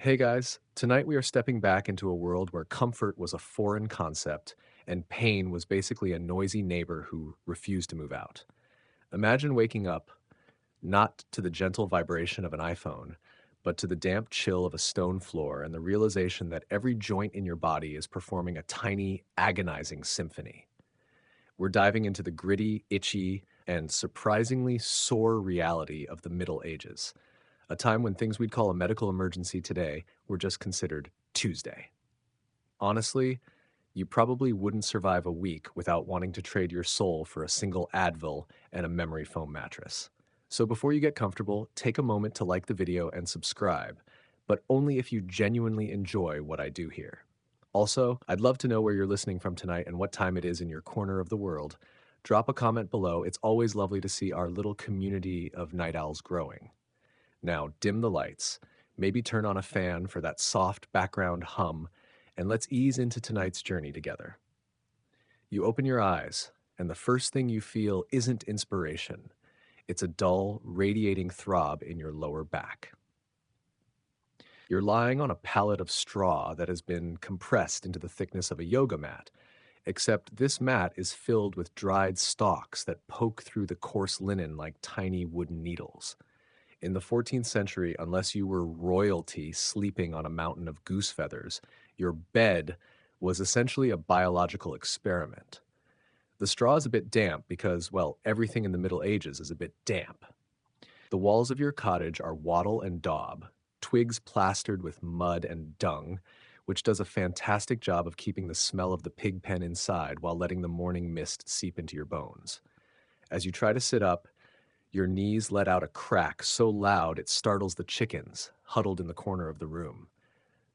Hey guys, tonight we are stepping back into a world where comfort was a foreign concept and pain was basically a noisy neighbor who refused to move out. Imagine waking up not to the gentle vibration of an iPhone, but to the damp chill of a stone floor and the realization that every joint in your body is performing a tiny, agonizing symphony. We're diving into the gritty, itchy, and surprisingly sore reality of the Middle Ages, a time when things we'd call a medical emergency today were just considered Tuesday. Honestly, you probably wouldn't survive a week without wanting to trade your soul for a single Advil and a memory foam mattress. So before you get comfortable, take a moment to like the video and subscribe, but only if you genuinely enjoy what I do here. Also, I'd love to know where you're listening from tonight and what time it is in your corner of the world. Drop a comment below. It's always lovely to see our little community of night owls growing. Now, dim the lights, maybe turn on a fan for that soft background hum, and let's ease into tonight's journey together. You open your eyes, and the first thing you feel isn't inspiration. It's a dull, radiating throb in your lower back. You're lying on a pallet of straw that has been compressed into the thickness of a yoga mat, except this mat is filled with dried stalks that poke through the coarse linen like tiny wooden needles. In the 14th century, unless you were royalty sleeping on a mountain of goose feathers, your bed was essentially a biological experiment. The straw is a bit damp because, well, everything in the Middle Ages is a bit damp. The walls of your cottage are wattle and daub, twigs plastered with mud and dung, which does a fantastic job of keeping the smell of the pig pen inside while letting the morning mist seep into your bones. As you try to sit up, your knees let out a crack so loud it startles the chickens huddled in the corner of the room.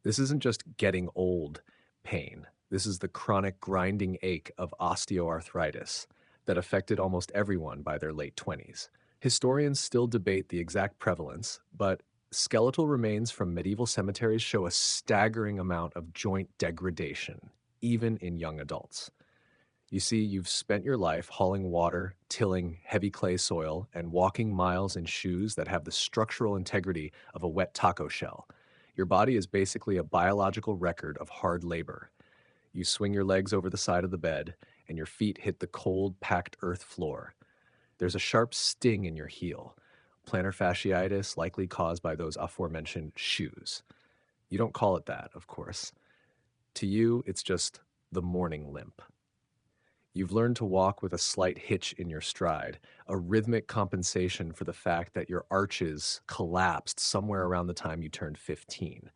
This isn't just getting old pain. This is the chronic grinding ache of osteoarthritis that affected almost everyone by their late 20s. Historians still debate the exact prevalence, but skeletal remains from medieval cemeteries show a staggering amount of joint degradation, even in young adults. You see, you've spent your life hauling water, tilling heavy clay soil, and walking miles in shoes that have the structural integrity of a wet taco shell. Your body is basically a biological record of hard labor. You swing your legs over the side of the bed, and your feet hit the cold, packed earth floor. There's a sharp sting in your heel, plantar fasciitis likely caused by those aforementioned shoes. You don't call it that, of course. To you, it's just the morning limp. You've learned to walk with a slight hitch in your stride, a rhythmic compensation for the fact that your arches collapsed somewhere around the time you turned 15.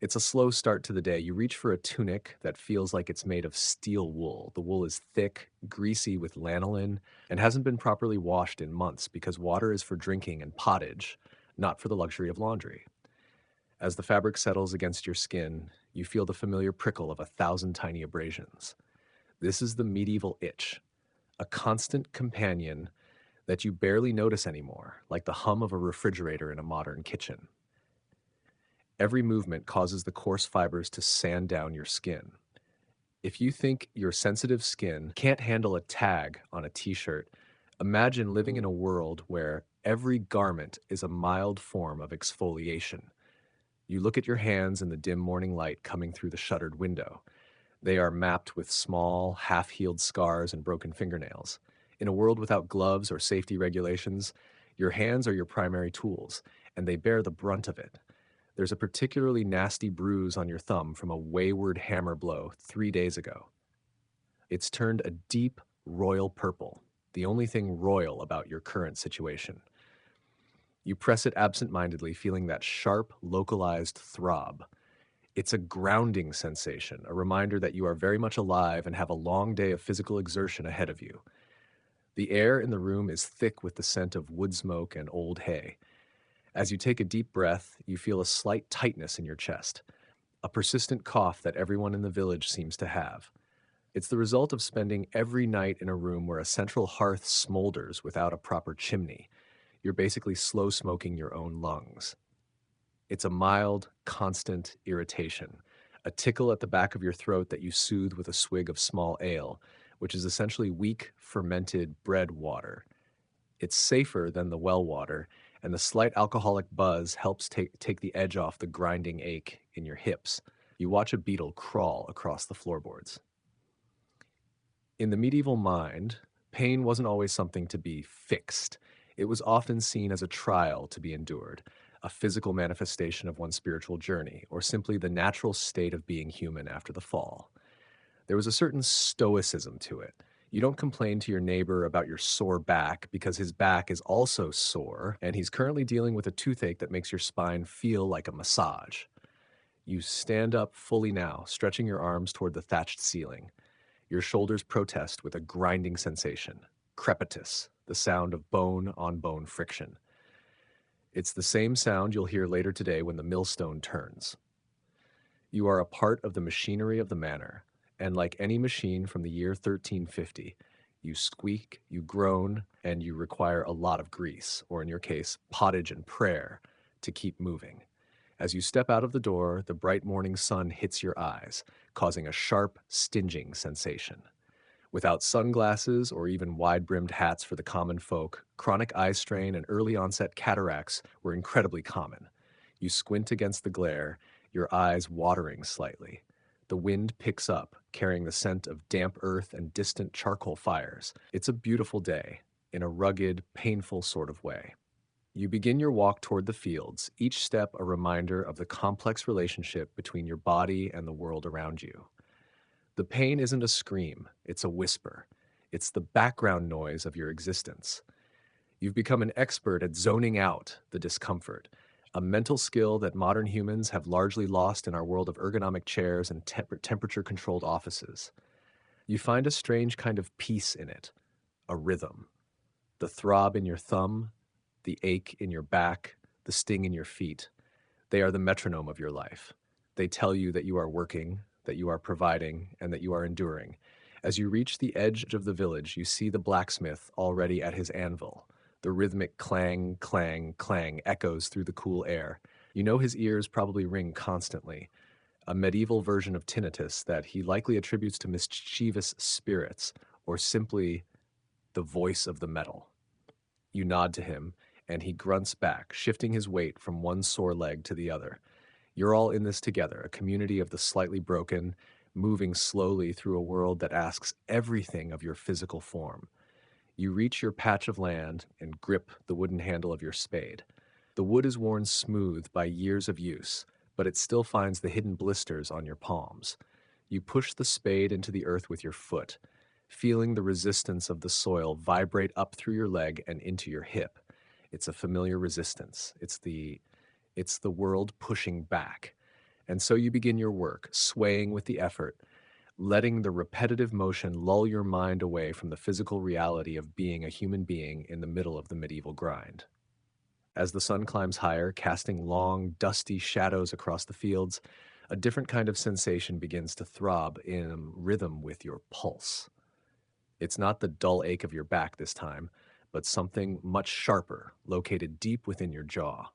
It's a slow start to the day. You reach for a tunic that feels like it's made of steel wool. The wool is thick, greasy with lanolin, and hasn't been properly washed in months because water is for drinking and pottage, not for the luxury of laundry. As the fabric settles against your skin, you feel the familiar prickle of 1,000 tiny abrasions. This is the medieval itch, a constant companion that you barely notice anymore, like the hum of a refrigerator in a modern kitchen. Every movement causes the coarse fibers to sand down your skin. If you think your sensitive skin can't handle a tag on a t-shirt, imagine living in a world where every garment is a mild form of exfoliation. You look at your hands in the dim morning light coming through the shuttered window. They are mapped with small, half-healed scars and broken fingernails. In a world without gloves or safety regulations, your hands are your primary tools, and they bear the brunt of it. There's a particularly nasty bruise on your thumb from a wayward hammer blow 3 days ago. It's turned a deep royal purple, the only thing royal about your current situation. You press it absent-mindedly, feeling that sharp, localized throb. It's a grounding sensation, a reminder that you are very much alive and have a long day of physical exertion ahead of you. The air in the room is thick with the scent of wood smoke and old hay. As you take a deep breath, you feel a slight tightness in your chest, a persistent cough that everyone in the village seems to have. It's the result of spending every night in a room where a central hearth smolders without a proper chimney. You're basically slow smoking your own lungs. It's a mild, constant irritation, a tickle at the back of your throat that you soothe with a swig of small ale, which is essentially weak, fermented bread water. It's safer than the well water, and the slight alcoholic buzz helps take the edge off the grinding ache in your hips. You watch a beetle crawl across the floorboards. In the medieval mind, pain wasn't always something to be fixed. It was often seen as a trial to be endured, a physical manifestation of one's spiritual journey, or simply the natural state of being human after the fall. There was a certain stoicism to it. You don't complain to your neighbor about your sore back because his back is also sore and he's currently dealing with a toothache that makes your spine feel like a massage. You stand up fully now, stretching your arms toward the thatched ceiling. Your shoulders protest with a grinding sensation, crepitus, the sound of bone on bone friction. It's the same sound you'll hear later today when the millstone turns. You are a part of the machinery of the manor, and like any machine from the year 1350, you squeak, you groan, and you require a lot of grease, or in your case, pottage and prayer, to keep moving. As you step out of the door, the bright morning sun hits your eyes, causing a sharp, stinging sensation. Without sunglasses or even wide-brimmed hats for the common folk, chronic eye strain and early-onset cataracts were incredibly common. You squint against the glare, your eyes watering slightly. The wind picks up, carrying the scent of damp earth and distant charcoal fires. It's a beautiful day, in a rugged, painful sort of way. You begin your walk toward the fields, each step a reminder of the complex relationship between your body and the world around you. The pain isn't a scream, it's a whisper. It's the background noise of your existence. You've become an expert at zoning out the discomfort, a mental skill that modern humans have largely lost in our world of ergonomic chairs and temperature-controlled offices. You find a strange kind of peace in it, a rhythm. The throb in your thumb, the ache in your back, the sting in your feet. They are the metronome of your life. They tell you that you are working, that you are providing, and that you are enduring. As you reach the edge of the village, you see the blacksmith already at his anvil. The rhythmic clang, clang, clang echoes through the cool air. You know his ears probably ring constantly, a medieval version of tinnitus that he likely attributes to mischievous spirits, or simply the voice of the metal. You nod to him, and he grunts back, shifting his weight from one sore leg to the other. You're all in this together, a community of the slightly broken, moving slowly through a world that asks everything of your physical form. You reach your patch of land and grip the wooden handle of your spade. The wood is worn smooth by years of use, but it still finds the hidden blisters on your palms. You push the spade into the earth with your foot, feeling the resistance of the soil vibrate up through your leg and into your hip. It's a familiar resistance. It's the world pushing back. And so you begin your work, swaying with the effort, letting the repetitive motion lull your mind away from the physical reality of being a human being in the middle of the medieval grind. As the sun climbs higher, casting long, dusty shadows across the fields, a different kind of sensation begins to throb in rhythm with your pulse. It's not the dull ache of your back this time, but something much sharper, located deep within your jaw.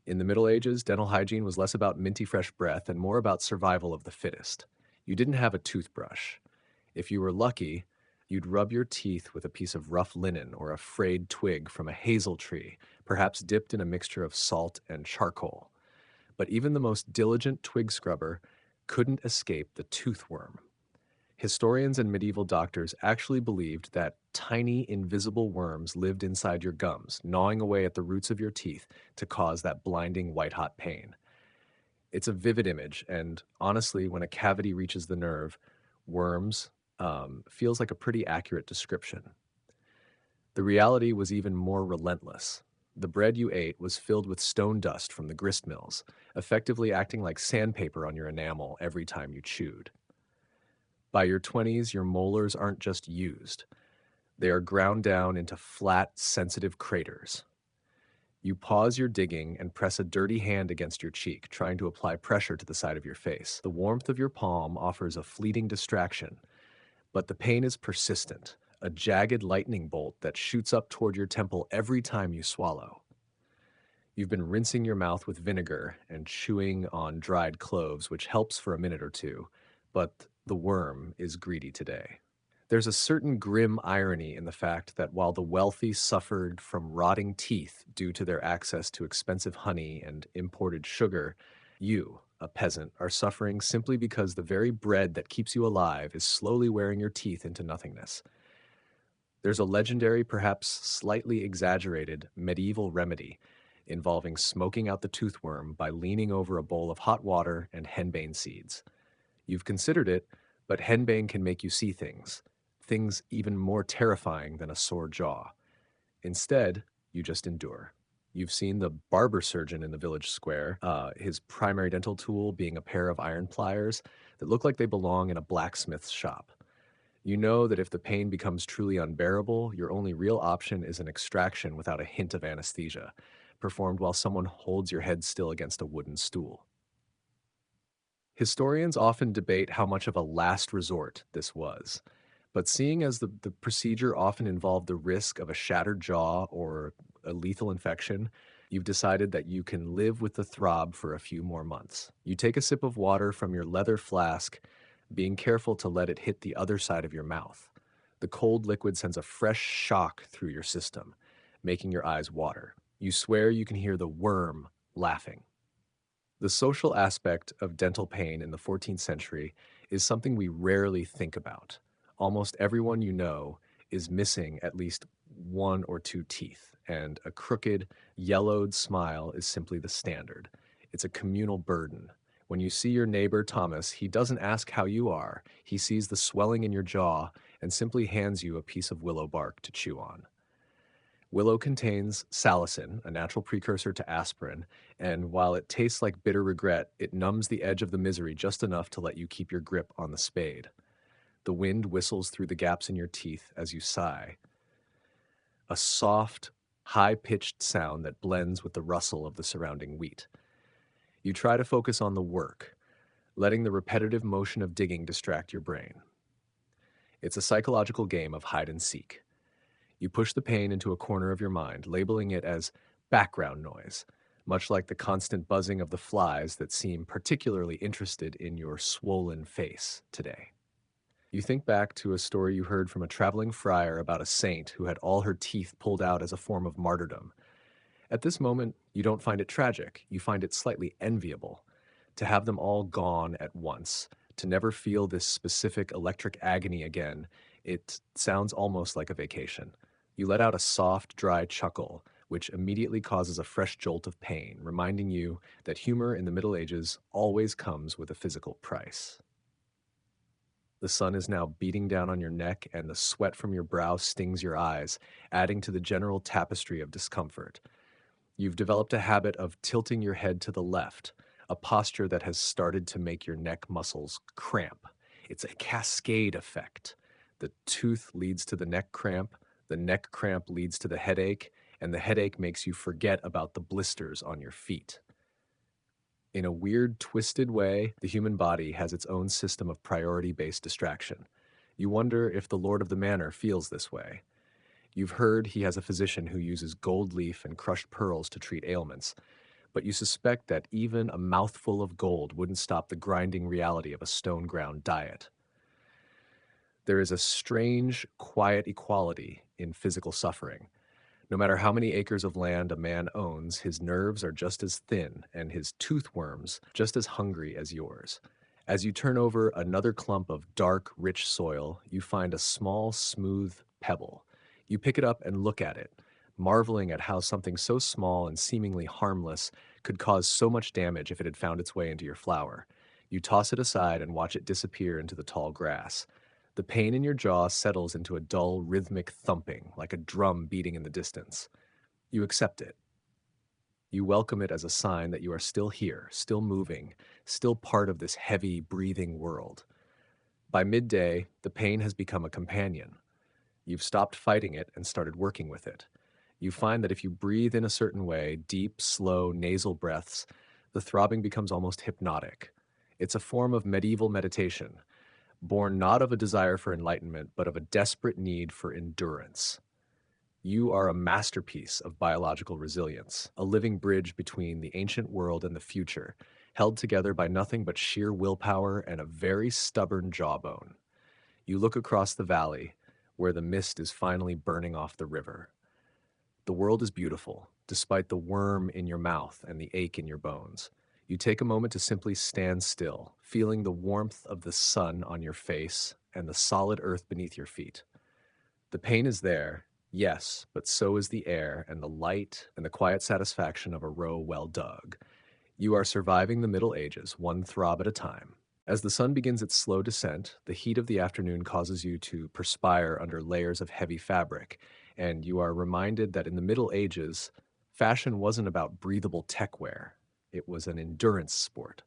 In the Middle Ages, dental hygiene was less about minty fresh breath and more about survival of the fittest. You didn't have a toothbrush. If you were lucky, you'd rub your teeth with a piece of rough linen or a frayed twig from a hazel tree, perhaps dipped in a mixture of salt and charcoal. But even the most diligent twig scrubber couldn't escape the toothworm. Historians and medieval doctors actually believed that tiny, invisible worms lived inside your gums, gnawing away at the roots of your teeth to cause that blinding white-hot pain. It's a vivid image, and honestly, when a cavity reaches the nerve, worms feels like a pretty accurate description. The reality was even more relentless. The bread you ate was filled with stone dust from the grist mills, effectively acting like sandpaper on your enamel every time you chewed. By your 20s, your molars aren't just used. They are ground down into flat, sensitive craters. You pause your digging and press a dirty hand against your cheek, trying to apply pressure to the side of your face. The warmth of your palm offers a fleeting distraction, but the pain is persistent, a jagged lightning bolt that shoots up toward your temple every time you swallow. You've been rinsing your mouth with vinegar and chewing on dried cloves, which helps for a minute or two, but the worm is greedy today. There's a certain grim irony in the fact that while the wealthy suffered from rotting teeth due to their access to expensive honey and imported sugar, you, a peasant, are suffering simply because the very bread that keeps you alive is slowly wearing your teeth into nothingness. There's a legendary, perhaps slightly exaggerated, medieval remedy involving smoking out the toothworm by leaning over a bowl of hot water and henbane seeds. You've considered it, but henbane can make you see things, things even more terrifying than a sore jaw. Instead, you just endure. You've seen the barber surgeon in the village square, his primary dental tool being a pair of iron pliers that look like they belong in a blacksmith's shop. You know that if the pain becomes truly unbearable, your only real option is an extraction without a hint of anesthesia, performed while someone holds your head still against a wooden stool. Historians often debate how much of a last resort this was, but seeing as the procedure often involved the risk of a shattered jaw or a lethal infection, you've decided that you can live with the throb for a few more months. You take a sip of water from your leather flask, being careful to let it hit the other side of your mouth. The cold liquid sends a fresh shock through your system, making your eyes water. You swear you can hear the worm laughing. The social aspect of dental pain in the 14th century is something we rarely think about. Almost everyone you know is missing at least one or two teeth, and a crooked, yellowed smile is simply the standard. It's a communal burden. When you see your neighbor Thomas, he doesn't ask how you are. He sees the swelling in your jaw and simply hands you a piece of willow bark to chew on. Willow contains salicin, a natural precursor to aspirin, and while it tastes like bitter regret, it numbs the edge of the misery just enough to let you keep your grip on the spade. The wind whistles through the gaps in your teeth as you sigh, a soft, high-pitched sound that blends with the rustle of the surrounding wheat. You try to focus on the work, letting the repetitive motion of digging distract your brain. It's a psychological game of hide and seek. You push the pain into a corner of your mind, labeling it as background noise, much like the constant buzzing of the flies that seem particularly interested in your swollen face today. You think back to a story you heard from a traveling friar about a saint who had all her teeth pulled out as a form of martyrdom. At this moment, you don't find it tragic, you find it slightly enviable. To have them all gone at once, to never feel this specific electric agony again, it sounds almost like a vacation. You let out a soft, dry chuckle, which immediately causes a fresh jolt of pain, reminding you that humor in the Middle Ages always comes with a physical price. The sun is now beating down on your neck, and the sweat from your brow stings your eyes, adding to the general tapestry of discomfort. You've developed a habit of tilting your head to the left, a posture that has started to make your neck muscles cramp. It's a cascade effect. The tooth leads to the neck cramp leads to the headache, and the headache makes you forget about the blisters on your feet. In a weird, twisted way, the human body has its own system of priority-based distraction. You wonder if the Lord of the Manor feels this way. You've heard he has a physician who uses gold leaf and crushed pearls to treat ailments, but you suspect that even a mouthful of gold wouldn't stop the grinding reality of a stone-ground diet. There is a strange, quiet equality in physical suffering. No matter how many acres of land a man owns, his nerves are just as thin and his toothworms just as hungry as yours. As you turn over another clump of dark, rich soil, you find a small, smooth pebble. You pick it up and look at it, marveling at how something so small and seemingly harmless could cause so much damage if it had found its way into your flour. You toss it aside and watch it disappear into the tall grass. The pain in your jaw settles into a dull, rhythmic thumping, like a drum beating in the distance. You accept it. You welcome it as a sign that you are still here, still moving, still part of this heavy, breathing world. By midday, the pain has become a companion. You've stopped fighting it and started working with it. You find that if you breathe in a certain way, deep, slow, nasal breaths, the throbbing becomes almost hypnotic. It's a form of medieval meditation, born not of a desire for enlightenment, but of a desperate need for endurance. You are a masterpiece of biological resilience, a living bridge between the ancient world and the future, held together by nothing but sheer willpower and a very stubborn jawbone. You look across the valley, where the mist is finally burning off the river. The world is beautiful, despite the worm in your mouth and the ache in your bones. You take a moment to simply stand still, feeling the warmth of the sun on your face and the solid earth beneath your feet. The pain is there, yes, but so is the air and the light and the quiet satisfaction of a row well dug. You are surviving the Middle Ages, one throb at a time. As the sun begins its slow descent, the heat of the afternoon causes you to perspire under layers of heavy fabric, and you are reminded that in the Middle Ages, fashion wasn't about breathable techwear. It was an endurance sport.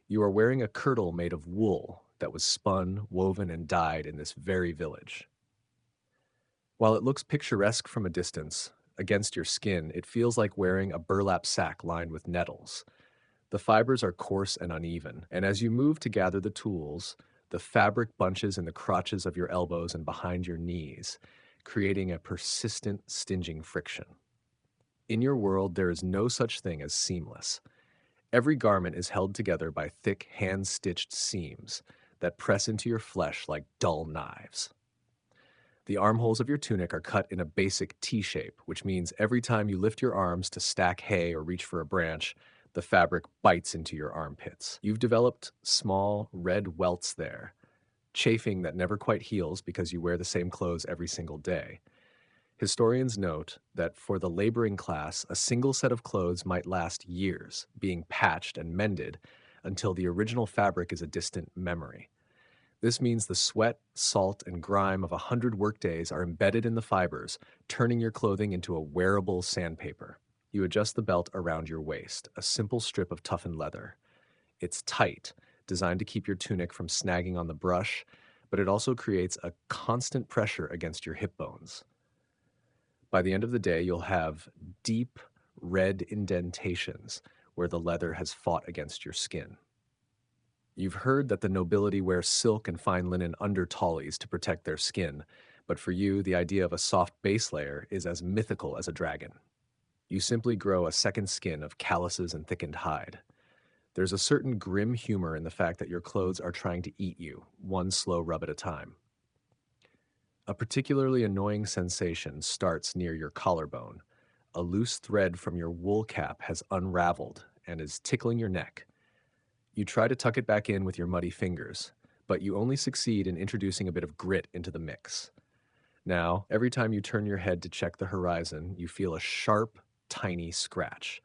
You are wearing a kirtle made of wool that was spun, woven, and dyed in this very village. While it looks picturesque from a distance, against your skin, it feels like wearing a burlap sack lined with nettles. The fibers are coarse and uneven, and as you move to gather the tools, the fabric bunches in the crotches of your elbows and behind your knees, creating a persistent, stinging friction. In your world, there is no such thing as seamless. Every garment is held together by thick, hand-stitched seams that press into your flesh like dull knives. The armholes of your tunic are cut in a basic T shape, which means every time you lift your arms to stack hay or reach for a branch, the fabric bites into your armpits. You've developed small, red welts there, chafing that never quite heals because you wear the same clothes every single day. Historians note that for the laboring class, a single set of clothes might last years, being patched and mended until the original fabric is a distant memory. This means the sweat, salt, and grime of 100 workdays are embedded in the fibers, turning your clothing into a wearable sandpaper. You adjust the belt around your waist, a simple strip of toughened leather. It's tight, designed to keep your tunic from snagging on the brush, but it also creates a constant pressure against your hip bones. By the end of the day, you'll have deep, red indentations where the leather has fought against your skin. You've heard that the nobility wear silk and fine linen under tallies to protect their skin, but for you, the idea of a soft base layer is as mythical as a dragon. You simply grow a second skin of calluses and thickened hide. There's a certain grim humor in the fact that your clothes are trying to eat you, one slow rub at a time. A particularly annoying sensation starts near your collarbone. A loose thread from your wool cap has unraveled and is tickling your neck. You try to tuck it back in with your muddy fingers, but you only succeed in introducing a bit of grit into the mix. Now, every time you turn your head to check the horizon, you feel a sharp, tiny scratch.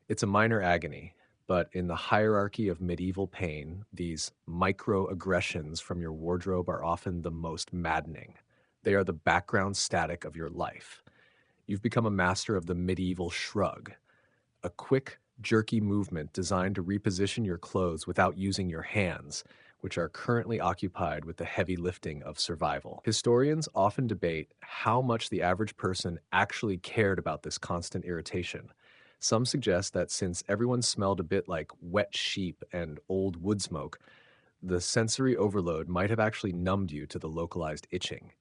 It's a minor agony, but in the hierarchy of medieval pain, these microaggressions from your wardrobe are often the most maddening. They are the background static of your life. You've become a master of the medieval shrug, a quick, jerky movement designed to reposition your clothes without using your hands, which are currently occupied with the heavy lifting of survival. Historians often debate how much the average person actually cared about this constant irritation. Some suggest that since everyone smelled a bit like wet sheep and old wood smoke, the sensory overload might have actually numbed you to the localized itching.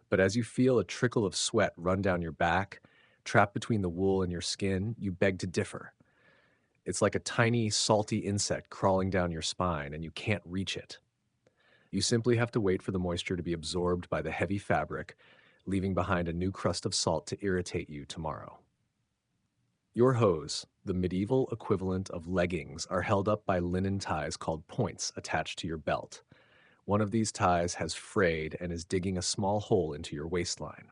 But as you feel a trickle of sweat run down your back, trapped between the wool and your skin, you beg to differ. It's like a tiny, salty insect crawling down your spine, and you can't reach it. You simply have to wait for the moisture to be absorbed by the heavy fabric, leaving behind a new crust of salt to irritate you tomorrow. Your hose, the medieval equivalent of leggings, are held up by linen ties called points attached to your belt. One of these ties has frayed and is digging a small hole into your waistline.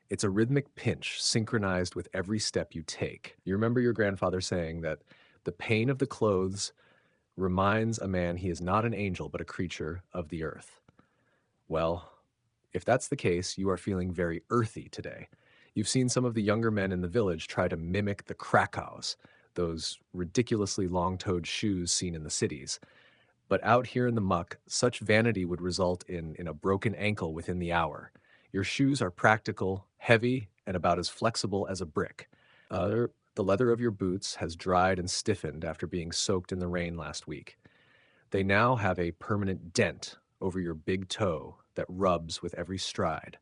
It's a rhythmic pinch, synchronized with every step you take. You remember your grandfather saying that the pain of the clothes reminds a man he is not an angel but a creature of the earth. Well, if that's the case, you are feeling very earthy today. You've seen some of the younger men in the village try to mimic the Krakows, those ridiculously long-toed shoes seen in the cities. But out here in the muck, such vanity would result in a broken ankle within the hour. Your shoes are practical, heavy, and about as flexible as a brick. The leather of your boots has dried and stiffened after being soaked in the rain last week. They now have a permanent dent over your big toe that rubs with every stride.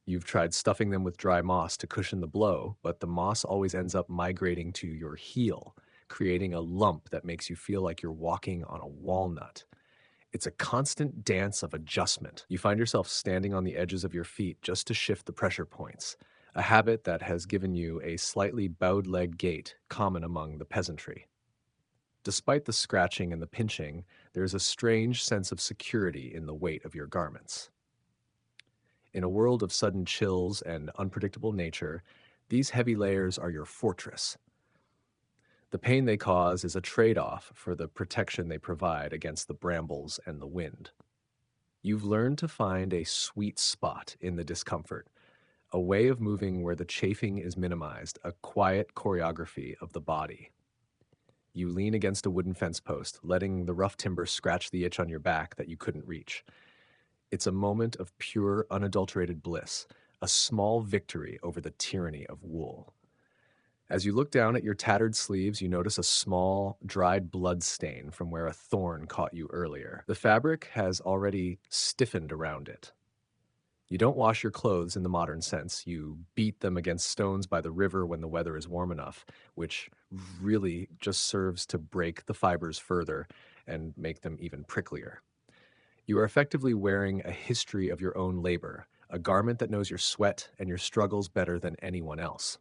You've tried stuffing them with dry moss to cushion the blow, but the moss always ends up migrating to your heel, creating a lump that makes you feel like you're walking on a walnut. It's a constant dance of adjustment. You find yourself standing on the edges of your feet just to shift the pressure points, a habit that has given you a slightly bowed-legged gait common among the peasantry. Despite the scratching and the pinching, there is a strange sense of security in the weight of your garments. In a world of sudden chills and unpredictable nature, these heavy layers are your fortress. The pain they cause is a trade-off for the protection they provide against the brambles and the wind. You've learned to find a sweet spot in the discomfort, a way of moving where the chafing is minimized, a quiet choreography of the body. You lean against a wooden fence post, letting the rough timber scratch the itch on your back that you couldn't reach. It's a moment of pure, unadulterated bliss, a small victory over the tyranny of wool. As you look down at your tattered sleeves, you notice a small, dried blood stain from where a thorn caught you earlier. The fabric has already stiffened around it. You don't wash your clothes in the modern sense. You beat them against stones by the river when the weather is warm enough, which really just serves to break the fibers further and make them even pricklier. You are effectively wearing a history of your own labor, a garment that knows your sweat and your struggles better than anyone else.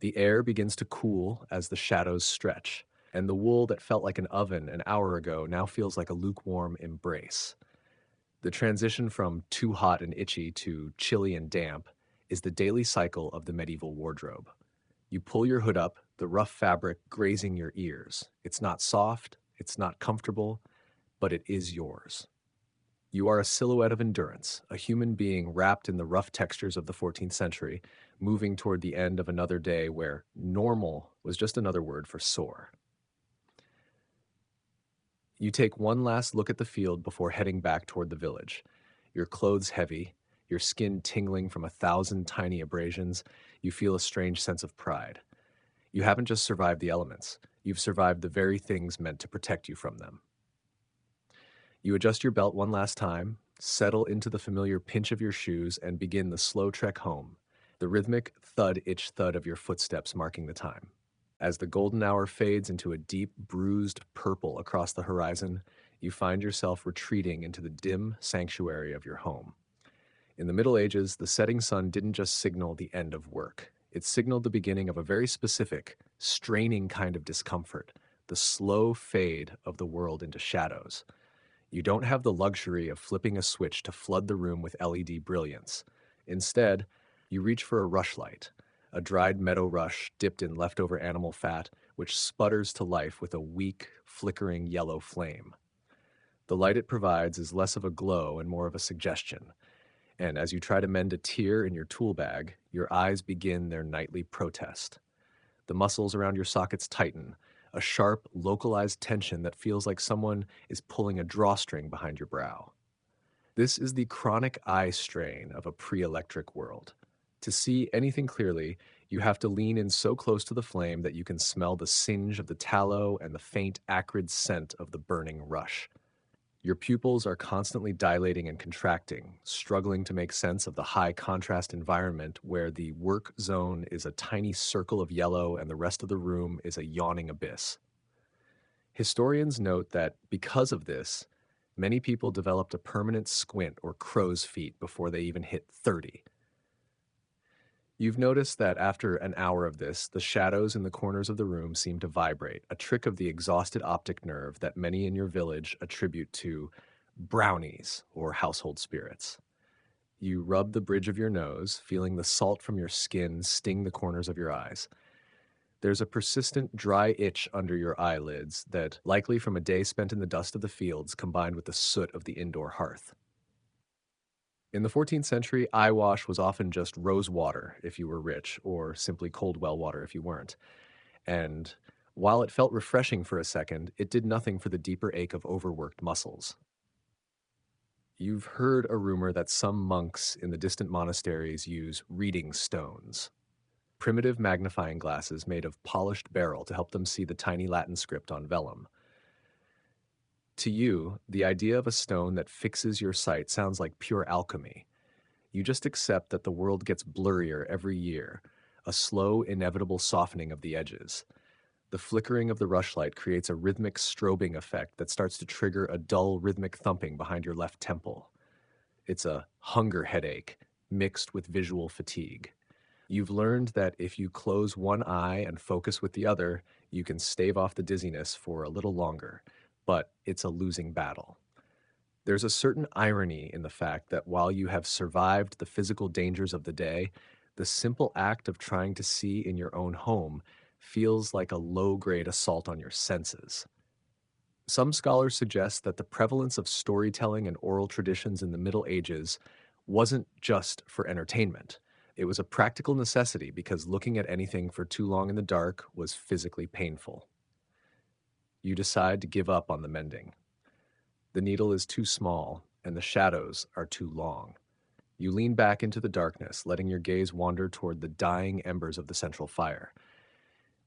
The air begins to cool as the shadows stretch, and the wool that felt like an oven an hour ago now feels like a lukewarm embrace. The transition from too hot and itchy to chilly and damp is the daily cycle of the medieval wardrobe. You pull your hood up, the rough fabric grazing your ears. It's not soft, it's not comfortable, but it is yours. You are a silhouette of endurance, a human being wrapped in the rough textures of the 14th century, moving toward the end of another day where normal was just another word for sore. You take one last look at the field before heading back toward the village. Your clothes heavy, your skin tingling from 1,000 tiny abrasions, you feel a strange sense of pride. You haven't just survived the elements, you've survived the very things meant to protect you from them. You adjust your belt one last time, settle into the familiar pinch of your shoes, and begin the slow trek home, the rhythmic thud-itch thud of your footsteps marking the time. As the golden hour fades into a deep, bruised purple across the horizon, you find yourself retreating into the dim sanctuary of your home. In the Middle Ages, the setting sun didn't just signal the end of work. It signaled the beginning of a very specific, straining kind of discomfort, the slow fade of the world into shadows. You don't have the luxury of flipping a switch to flood the room with LED brilliance. Instead, you reach for a rushlight, a dried meadow rush dipped in leftover animal fat, which sputters to life with a weak, flickering yellow flame. The light it provides is less of a glow and more of a suggestion, and as you try to mend a tear in your tool bag, your eyes begin their nightly protest. The muscles around your sockets tighten, a sharp, localized tension that feels like someone is pulling a drawstring behind your brow. This is the chronic eye strain of a pre-electric world. To see anything clearly, you have to lean in so close to the flame that you can smell the singe of the tallow and the faint, acrid scent of the burning rush. Your pupils are constantly dilating and contracting, struggling to make sense of the high contrast environment where the work zone is a tiny circle of yellow and the rest of the room is a yawning abyss. Historians note that because of this, many people developed a permanent squint or crow's feet before they even hit 30. You've noticed that after an hour of this, the shadows in the corners of the room seem to vibrate, a trick of the exhausted optic nerve that many in your village attribute to brownies or household spirits. You rub the bridge of your nose, feeling the salt from your skin sting the corners of your eyes. There's a persistent dry itch under your eyelids that, likely from a day spent in the dust of the fields combined with the soot of the indoor hearth. In the 14th century, eye wash was often just rose water if you were rich, or simply cold well water if you weren't. And while it felt refreshing for a second, it did nothing for the deeper ache of overworked muscles. You've heard a rumor that some monks in the distant monasteries use reading stones, primitive magnifying glasses made of polished beryl to help them see the tiny Latin script on vellum. To you, the idea of a stone that fixes your sight sounds like pure alchemy. You just accept that the world gets blurrier every year, a slow, inevitable softening of the edges. The flickering of the rushlight creates a rhythmic strobing effect that starts to trigger a dull rhythmic thumping behind your left temple. It's a hunger headache mixed with visual fatigue. You've learned that if you close one eye and focus with the other, you can stave off the dizziness for a little longer, but it's a losing battle. There's a certain irony in the fact that while you have survived the physical dangers of the day, the simple act of trying to see in your own home feels like a low grade assault on your senses. Some scholars suggest that the prevalence of storytelling and oral traditions in the Middle Ages wasn't just for entertainment. It was a practical necessity because looking at anything for too long in the dark was physically painful. You decide to give up on the mending. The needle is too small, and the shadows are too long. You lean back into the darkness, letting your gaze wander toward the dying embers of the central fire.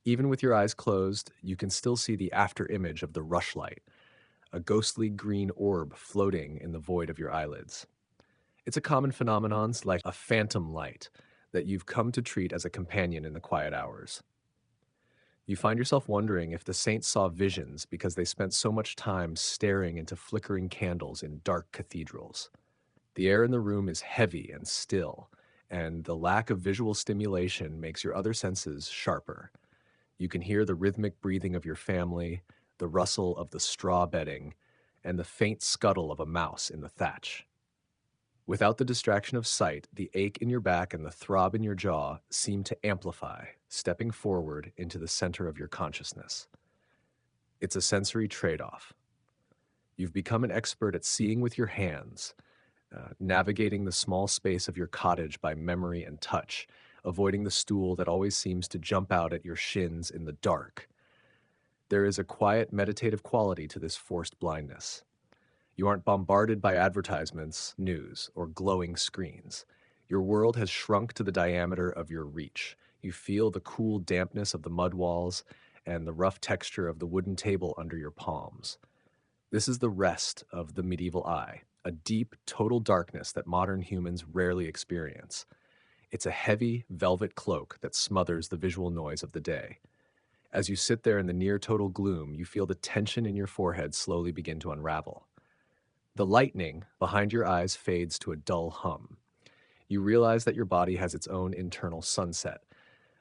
Even with your eyes closed, you can still see the after image of the rushlight, a ghostly green orb floating in the void of your eyelids. It's a common phenomenon like a phantom light that you've come to treat as a companion in the quiet hours. You find yourself wondering if the saints saw visions because they spent so much time staring into flickering candles in dark cathedrals. The air in the room is heavy and still, and the lack of visual stimulation makes your other senses sharper. You can hear the rhythmic breathing of your family, the rustle of the straw bedding, and the faint scuttle of a mouse in the thatch. Without the distraction of sight, the ache in your back and the throb in your jaw seem to amplify, stepping forward into the center of your consciousness. It's a sensory trade-off. You've become an expert at seeing with your hands, navigating the small space of your cottage by memory and touch, avoiding the stool that always seems to jump out at your shins in the dark. There is a quiet, meditative quality to this forced blindness. You aren't bombarded by advertisements, news, or glowing screens. Your world has shrunk to the diameter of your reach. You feel the cool dampness of the mud walls and the rough texture of the wooden table under your palms. This is the rest of the medieval eye, a deep, total darkness that modern humans rarely experience. It's a heavy, velvet cloak that smothers the visual noise of the day. As you sit there in the near-total gloom, you feel the tension in your forehead slowly begin to unravel. The lightning behind your eyes fades to a dull hum. You realize that your body has its own internal sunset,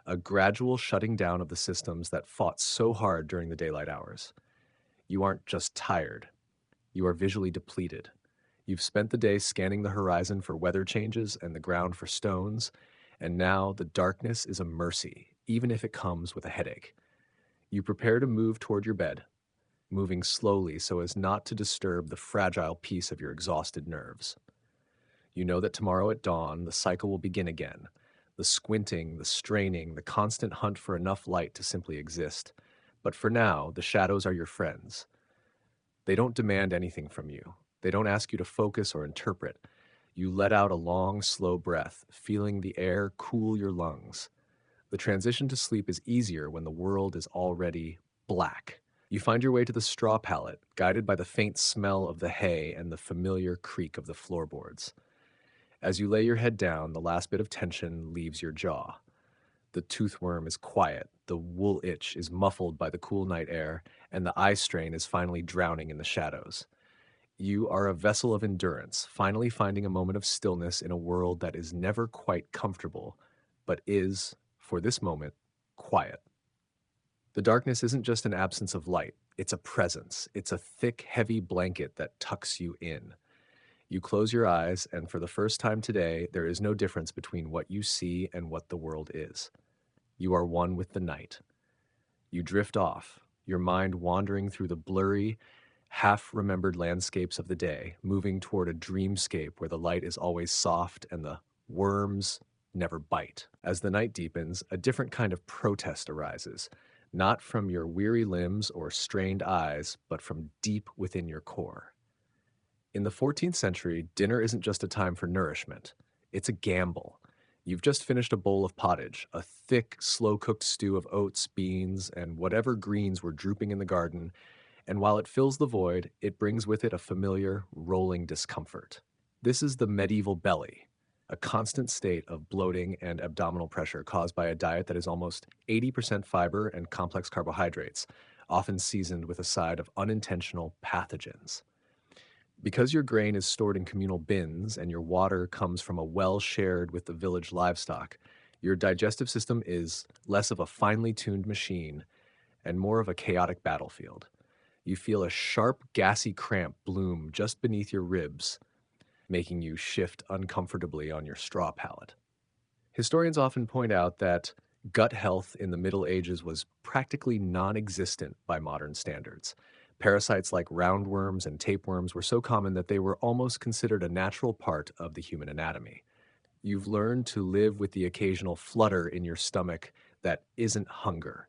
a gradual shutting down of the systems that fought so hard during the daylight hours. You aren't just tired. You are visually depleted. You've spent the day scanning the horizon for weather changes and the ground for stones, and now the darkness is a mercy, even if it comes with a headache. You prepare to move toward your bed, moving slowly so as not to disturb the fragile peace of your exhausted nerves. You know that tomorrow at dawn, the cycle will begin again. The squinting, the straining, the constant hunt for enough light to simply exist. But for now, the shadows are your friends. They don't demand anything from you. They don't ask you to focus or interpret. You let out a long, slow breath, feeling the air cool your lungs. The transition to sleep is easier when the world is already black. You find your way to the straw pallet, guided by the faint smell of the hay and the familiar creak of the floorboards. As you lay your head down, the last bit of tension leaves your jaw. The toothworm is quiet, the wool itch is muffled by the cool night air, and the eye strain is finally drowning in the shadows. You are a vessel of endurance, finally finding a moment of stillness in a world that is never quite comfortable, but is, for this moment, quiet. The darkness isn't just an absence of light, it's a presence. It's a thick, heavy blanket that tucks you in. You close your eyes, and for the first time today, there is no difference between what you see and what the world is. You are one with the night. You drift off, your mind wandering through the blurry, half-remembered landscapes of the day, moving toward a dreamscape where the light is always soft and the worms never bite. As the night deepens, a different kind of protest arises, not from your weary limbs or strained eyes, but from deep within your core. In the 14th century, dinner isn't just a time for nourishment. It's a gamble. You've just finished a bowl of pottage, a thick, slow-cooked stew of oats, beans, and whatever greens were drooping in the garden, and while it fills the void, it brings with it a familiar, rolling discomfort. This is the medieval belly, a constant state of bloating and abdominal pressure caused by a diet that is almost 80% fiber and complex carbohydrates, often seasoned with a side of unintentional pathogens. Because your grain is stored in communal bins and your water comes from a well shared with the village livestock, your digestive system is less of a finely tuned machine and more of a chaotic battlefield. You feel a sharp, gassy cramp bloom just beneath your ribs, making you shift uncomfortably on your straw pallet. Historians often point out that gut health in the Middle Ages was practically non existent by modern standards. Parasites like roundworms and tapeworms were so common that they were almost considered a natural part of the human anatomy. You've learned to live with the occasional flutter in your stomach that isn't hunger,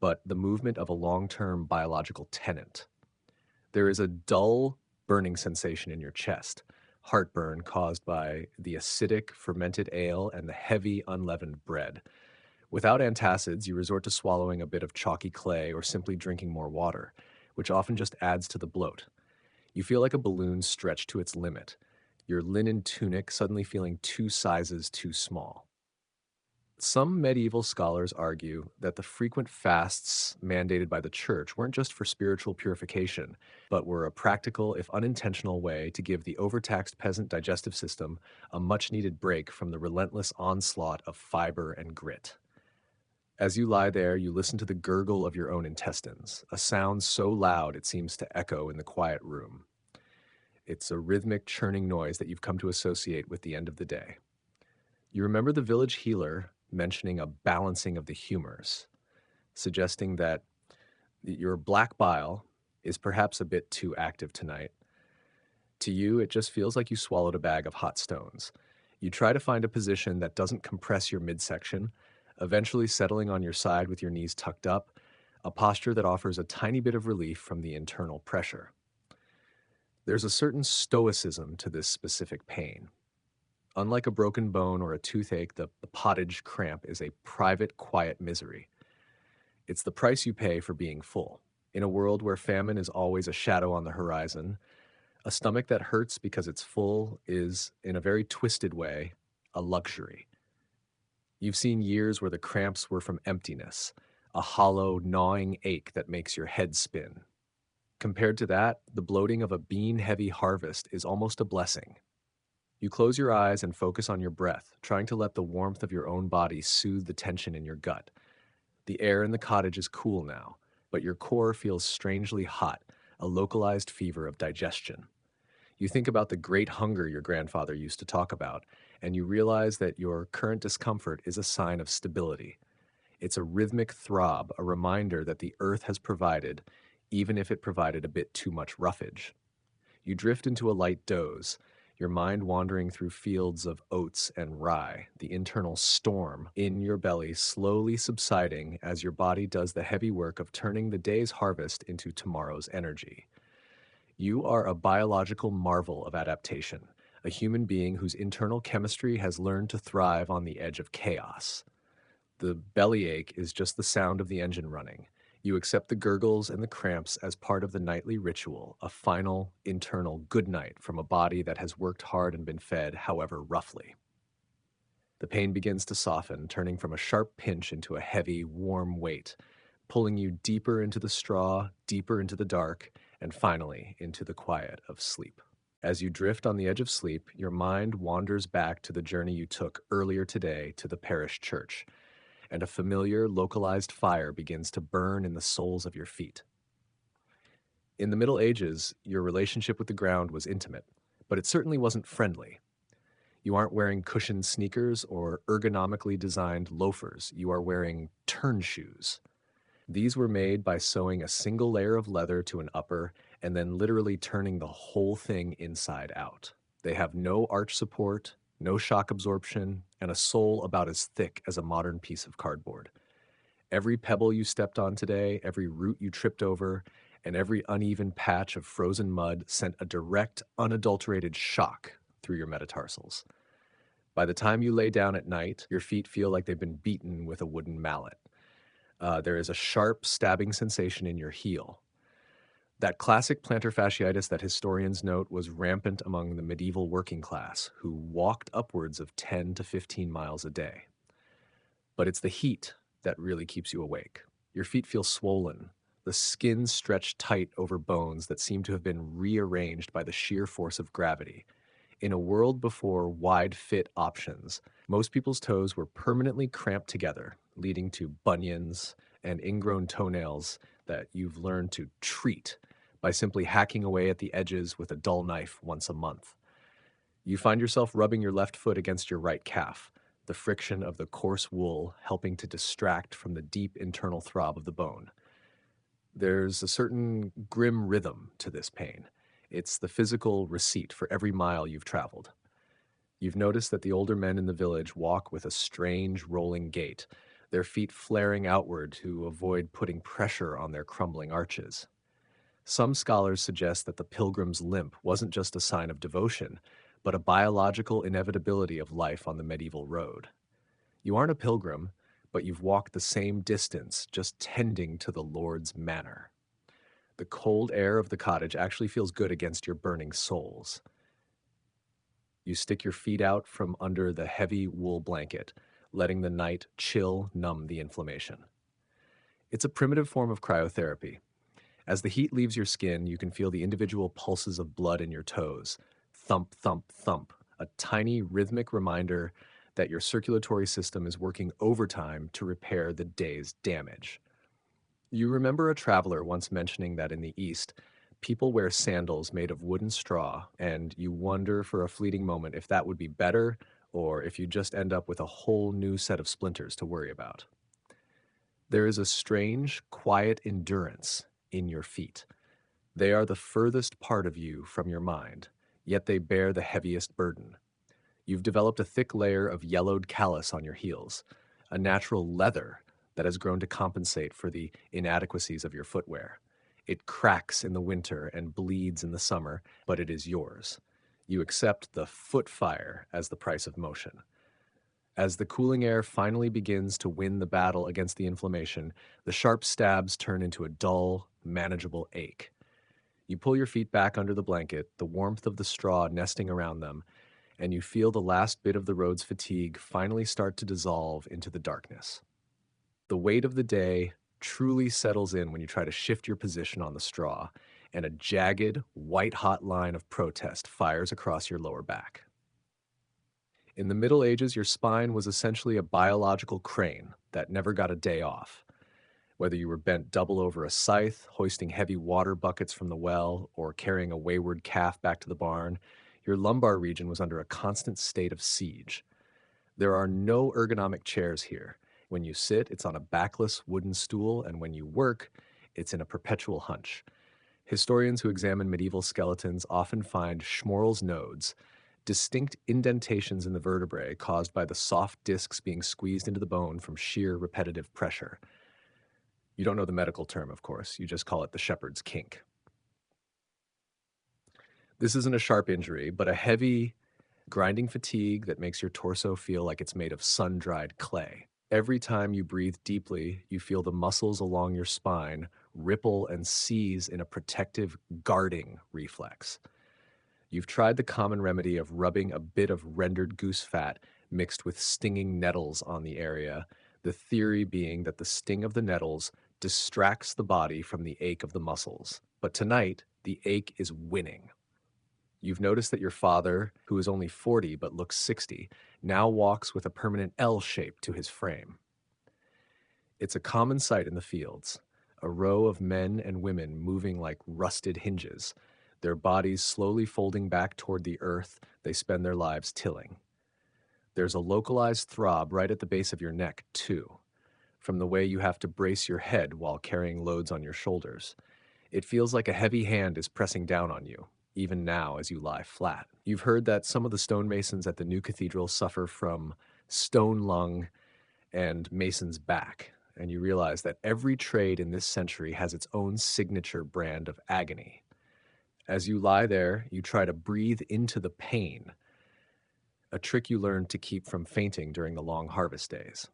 but the movement of a long term biological tenant. There is a dull burning sensation in your chest, heartburn caused by the acidic fermented ale and the heavy unleavened bread. Without antacids, you resort to swallowing a bit of chalky clay or simply drinking more water, which often just adds to the bloat. You feel like a balloon stretched to its limit, your linen tunic suddenly feeling 2 sizes too small. Some medieval scholars argue that the frequent fasts mandated by the church weren't just for spiritual purification, but were a practical, if unintentional, way to give the overtaxed peasant digestive system a much needed break from the relentless onslaught of fiber and grit. As you lie there, you listen to the gurgle of your own intestines, a sound so loud it seems to echo in the quiet room. It's a rhythmic churning noise that you've come to associate with the end of the day. You remember the village healer mentioning a balancing of the humors, suggesting that your black bile is perhaps a bit too active tonight. To you, it just feels like you swallowed a bag of hot stones. You try to find a position that doesn't compress your midsection, eventually settling on your side with your knees tucked up, a posture that offers a tiny bit of relief from the internal pressure. There's a certain stoicism to this specific pain. Unlike a broken bone or a toothache, the pottage cramp is a private, quiet misery. It's the price you pay for being full. In a world where famine is always a shadow on the horizon, a stomach that hurts because it's full is, in a very twisted way, a luxury. You've seen years where the cramps were from emptiness, a hollow, gnawing ache that makes your head spin. Compared to that, the bloating of a bean-heavy harvest is almost a blessing. You close your eyes and focus on your breath, trying to let the warmth of your own body soothe the tension in your gut. The air in the cottage is cool now, but your core feels strangely hot, a localized fever of digestion. You think about the great hunger your grandfather used to talk about, and you realize that your current discomfort is a sign of stability. It's a rhythmic throb, a reminder that the earth has provided, even if it provided a bit too much roughage. You drift into a light doze, your mind wandering through fields of oats and rye, the internal storm in your belly slowly subsiding as your body does the heavy work of turning the day's harvest into tomorrow's energy. You are a biological marvel of adaptation, a human being whose internal chemistry has learned to thrive on the edge of chaos. The bellyache is just the sound of the engine running. You accept the gurgles and the cramps as part of the nightly ritual, a final, internal good night from a body that has worked hard and been fed, however roughly. The pain begins to soften, turning from a sharp pinch into a heavy, warm weight, pulling you deeper into the straw, deeper into the dark, and finally into the quiet of sleep. As you drift on the edge of sleep, your mind wanders back to the journey you took earlier today to the parish church, and a familiar, localized fire begins to burn in the soles of your feet. In the Middle Ages, your relationship with the ground was intimate, but it certainly wasn't friendly. You aren't wearing cushioned sneakers or ergonomically designed loafers. You are wearing turn shoes. These were made by sewing a single layer of leather to an upper and then literally turning the whole thing inside out. They have no arch support, no shock absorption, and a sole about as thick as a modern piece of cardboard. Every pebble you stepped on today, every root you tripped over, and every uneven patch of frozen mud sent a direct, unadulterated shock through your metatarsals. By the time you lay down at night, your feet feel like they've been beaten with a wooden mallet. There is a sharp, stabbing sensation in your heel. That classic plantar fasciitis that historians note was rampant among the medieval working class, who walked upwards of 10 to 15 miles a day. But it's the heat that really keeps you awake. Your feet feel swollen, the skin stretched tight over bones that seem to have been rearranged by the sheer force of gravity. In a world before wide fit options, most people's toes were permanently cramped together, leading to bunions and ingrown toenails that you've learned to treat by simply hacking away at the edges with a dull knife once a month. You find yourself rubbing your left foot against your right calf, the friction of the coarse wool helping to distract from the deep internal throb of the bone. There's a certain grim rhythm to this pain. It's the physical receipt for every mile you've traveled. You've noticed that the older men in the village walk with a strange rolling gait, their feet flaring outward to avoid putting pressure on their crumbling arches. Some scholars suggest that the pilgrim's limp wasn't just a sign of devotion, but a biological inevitability of life on the medieval road. You aren't a pilgrim, but you've walked the same distance just tending to the Lord's manor. The cold air of the cottage actually feels good against your burning soles. You stick your feet out from under the heavy wool blanket, letting the night chill numb the inflammation. It's a primitive form of cryotherapy. As the heat leaves your skin, you can feel the individual pulses of blood in your toes. Thump, thump, thump. A tiny rhythmic reminder that your circulatory system is working overtime to repair the day's damage. You remember a traveler once mentioning that in the East, people wear sandals made of wooden straw, and you wonder for a fleeting moment if that would be better or if you just end up with a whole new set of splinters to worry about. There is a strange, quiet endurance in your feet. They are the furthest part of you from your mind, yet they bear the heaviest burden. You've developed a thick layer of yellowed callus on your heels, a natural leather that has grown to compensate for the inadequacies of your footwear. It cracks in the winter and bleeds in the summer, but it is yours. You accept the foot fire as the price of motion. As the cooling air finally begins to win the battle against the inflammation, the sharp stabs turn into a dull, manageable ache. You pull your feet back under the blanket, the warmth of the straw nesting around them, and you feel the last bit of the road's fatigue finally start to dissolve into the darkness. The weight of the day truly settles in when you try to shift your position on the straw, and a jagged, white-hot line of protest fires across your lower back. In the Middle Ages, your spine was essentially a biological crane that never got a day off. Whether you were bent double over a scythe, hoisting heavy water buckets from the well, or carrying a wayward calf back to the barn, your lumbar region was under a constant state of siege. There are no ergonomic chairs here. When you sit, it's on a backless wooden stool, and when you work, it's in a perpetual hunch. Historians who examine medieval skeletons often find Schmorl's nodes, distinct indentations in the vertebrae caused by the soft discs being squeezed into the bone from sheer repetitive pressure. You don't know the medical term, of course. You just call it the shepherd's kink. This isn't a sharp injury, but a heavy, grinding fatigue that makes your torso feel like it's made of sun-dried clay. Every time you breathe deeply, you feel the muscles along your spine ripple and seize in a protective, guarding reflex. You've tried the common remedy of rubbing a bit of rendered goose fat mixed with stinging nettles on the area, the theory being that the sting of the nettles distracts the body from the ache of the muscles. But tonight, the ache is winning. You've noticed that your father, who is only 40 but looks 60, now walks with a permanent L shape to his frame. It's a common sight in the fields, a row of men and women moving like rusted hinges, their bodies slowly folding back toward the earth they spend their lives tilling. There's a localized throb right at the base of your neck, too, from the way you have to brace your head while carrying loads on your shoulders. It feels like a heavy hand is pressing down on you, even now as you lie flat. You've heard that some of the stonemasons at the new cathedral suffer from stone lung and mason's back, and you realize that every trade in this century has its own signature brand of agony. As you lie there, you try to breathe into the pain, a trick you learned to keep from fainting during the long harvest days.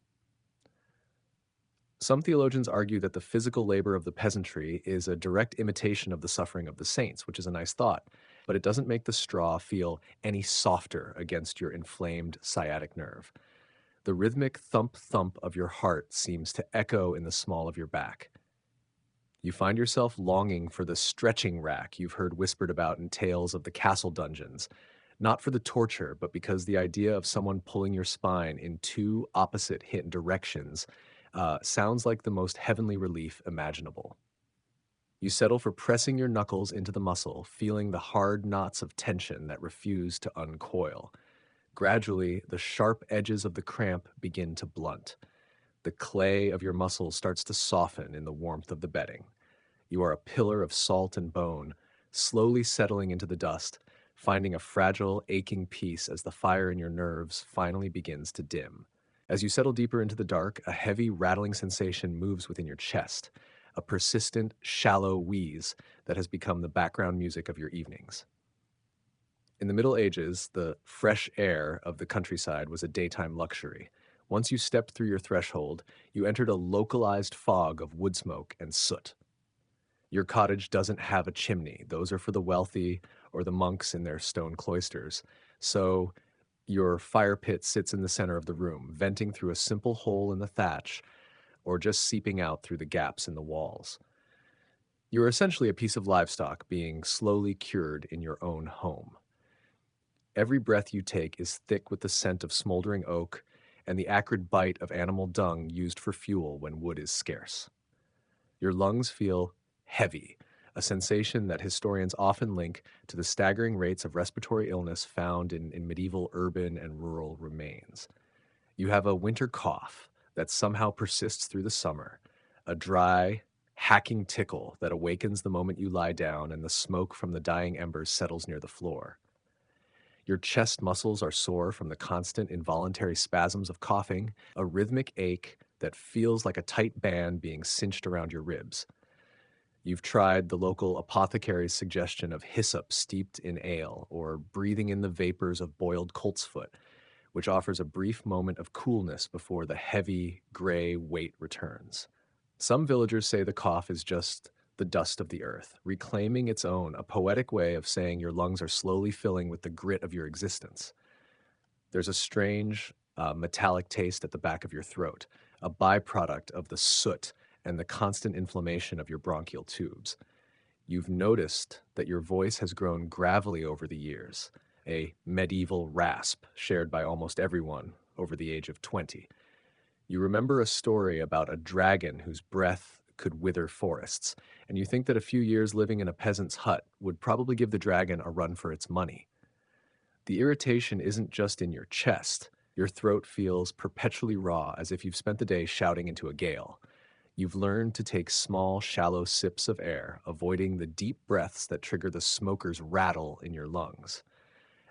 Some theologians argue that the physical labor of the peasantry is a direct imitation of the suffering of the saints, which is a nice thought, but it doesn't make the straw feel any softer against your inflamed sciatic nerve. The rhythmic thump thump of your heart seems to echo in the small of your back. You find yourself longing for the stretching rack you've heard whispered about in tales of the castle dungeons, not for the torture, but because the idea of someone pulling your spine in two opposite hit directions sounds like the most heavenly relief imaginable. You settle for pressing your knuckles into the muscle, feeling the hard knots of tension that refuse to uncoil. Gradually, the sharp edges of the cramp begin to blunt. The clay of your muscles starts to soften in the warmth of the bedding. You are a pillar of salt and bone, slowly settling into the dust, finding a fragile, aching peace as the fire in your nerves finally begins to dim. As you settle deeper into the dark, a heavy, rattling sensation moves within your chest, a persistent, shallow wheeze that has become the background music of your evenings. In the Middle Ages, the fresh air of the countryside was a daytime luxury. Once you stepped through your threshold, you entered a localized fog of wood smoke and soot. Your cottage doesn't have a chimney. Those are for the wealthy or the monks in their stone cloisters. So your fire pit sits in the center of the room, venting through a simple hole in the thatch or just seeping out through the gaps in the walls. You're essentially a piece of livestock being slowly cured in your own home. Every breath you take is thick with the scent of smoldering oak and the acrid bite of animal dung used for fuel when wood is scarce. Your lungs feel heavy, a sensation that historians often link to the staggering rates of respiratory illness found in medieval urban and rural remains. You have a winter cough that somehow persists through the summer, a dry, hacking tickle that awakens the moment you lie down and the smoke from the dying embers settles near the floor. Your chest muscles are sore from the constant involuntary spasms of coughing, a rhythmic ache that feels like a tight band being cinched around your ribs. You've tried the local apothecary's suggestion of hyssop steeped in ale or breathing in the vapors of boiled coltsfoot, which offers a brief moment of coolness before the heavy, gray weight returns. Some villagers say the cough is just the dust of the earth, reclaiming its own, a poetic way of saying your lungs are slowly filling with the grit of your existence. There's a strange, metallic taste at the back of your throat, a byproduct of the soot and the constant inflammation of your bronchial tubes. You've noticed that your voice has grown gravelly over the years, a medieval rasp shared by almost everyone over the age of 20. You remember a story about a dragon whose breath could wither forests, and you think that a few years living in a peasant's hut would probably give the dragon a run for its money. The irritation isn't just in your chest. Your throat feels perpetually raw, as if you've spent the day shouting into a gale. You've learned to take small, shallow sips of air, avoiding the deep breaths that trigger the smoker's rattle in your lungs.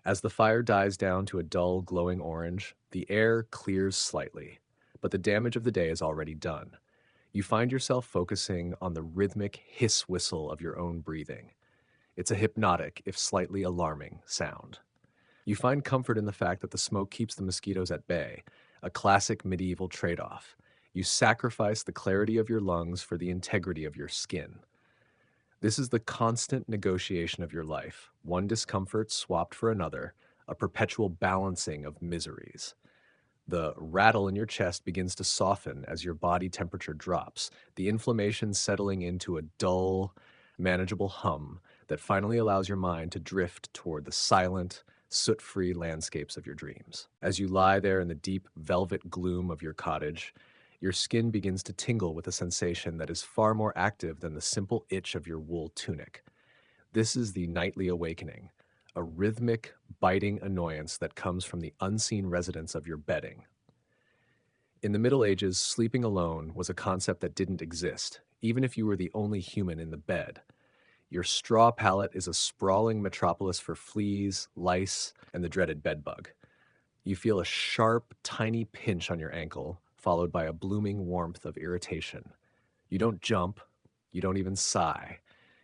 As the fire dies down to a dull, glowing orange, the air clears slightly, but the damage of the day is already done. You find yourself focusing on the rhythmic hiss whistle of your own breathing. It's a hypnotic, if slightly alarming, sound. You find comfort in the fact that the smoke keeps the mosquitoes at bay, a classic medieval trade-off. You sacrifice the clarity of your lungs for the integrity of your skin. This is the constant negotiation of your life, one discomfort swapped for another, a perpetual balancing of miseries. The rattle in your chest begins to soften as your body temperature drops, the inflammation settling into a dull, manageable hum that finally allows your mind to drift toward the silent, soot-free landscapes of your dreams. As you lie there in the deep velvet gloom of your cottage, your skin begins to tingle with a sensation that is far more active than the simple itch of your wool tunic. This is the nightly awakening, a rhythmic, biting annoyance that comes from the unseen residents of your bedding. In the Middle Ages, sleeping alone was a concept that didn't exist, even if you were the only human in the bed. Your straw pallet is a sprawling metropolis for fleas, lice, and the dreaded bedbug. You feel a sharp, tiny pinch on your ankle, followed by a blooming warmth of irritation. You don't jump, you don't even sigh.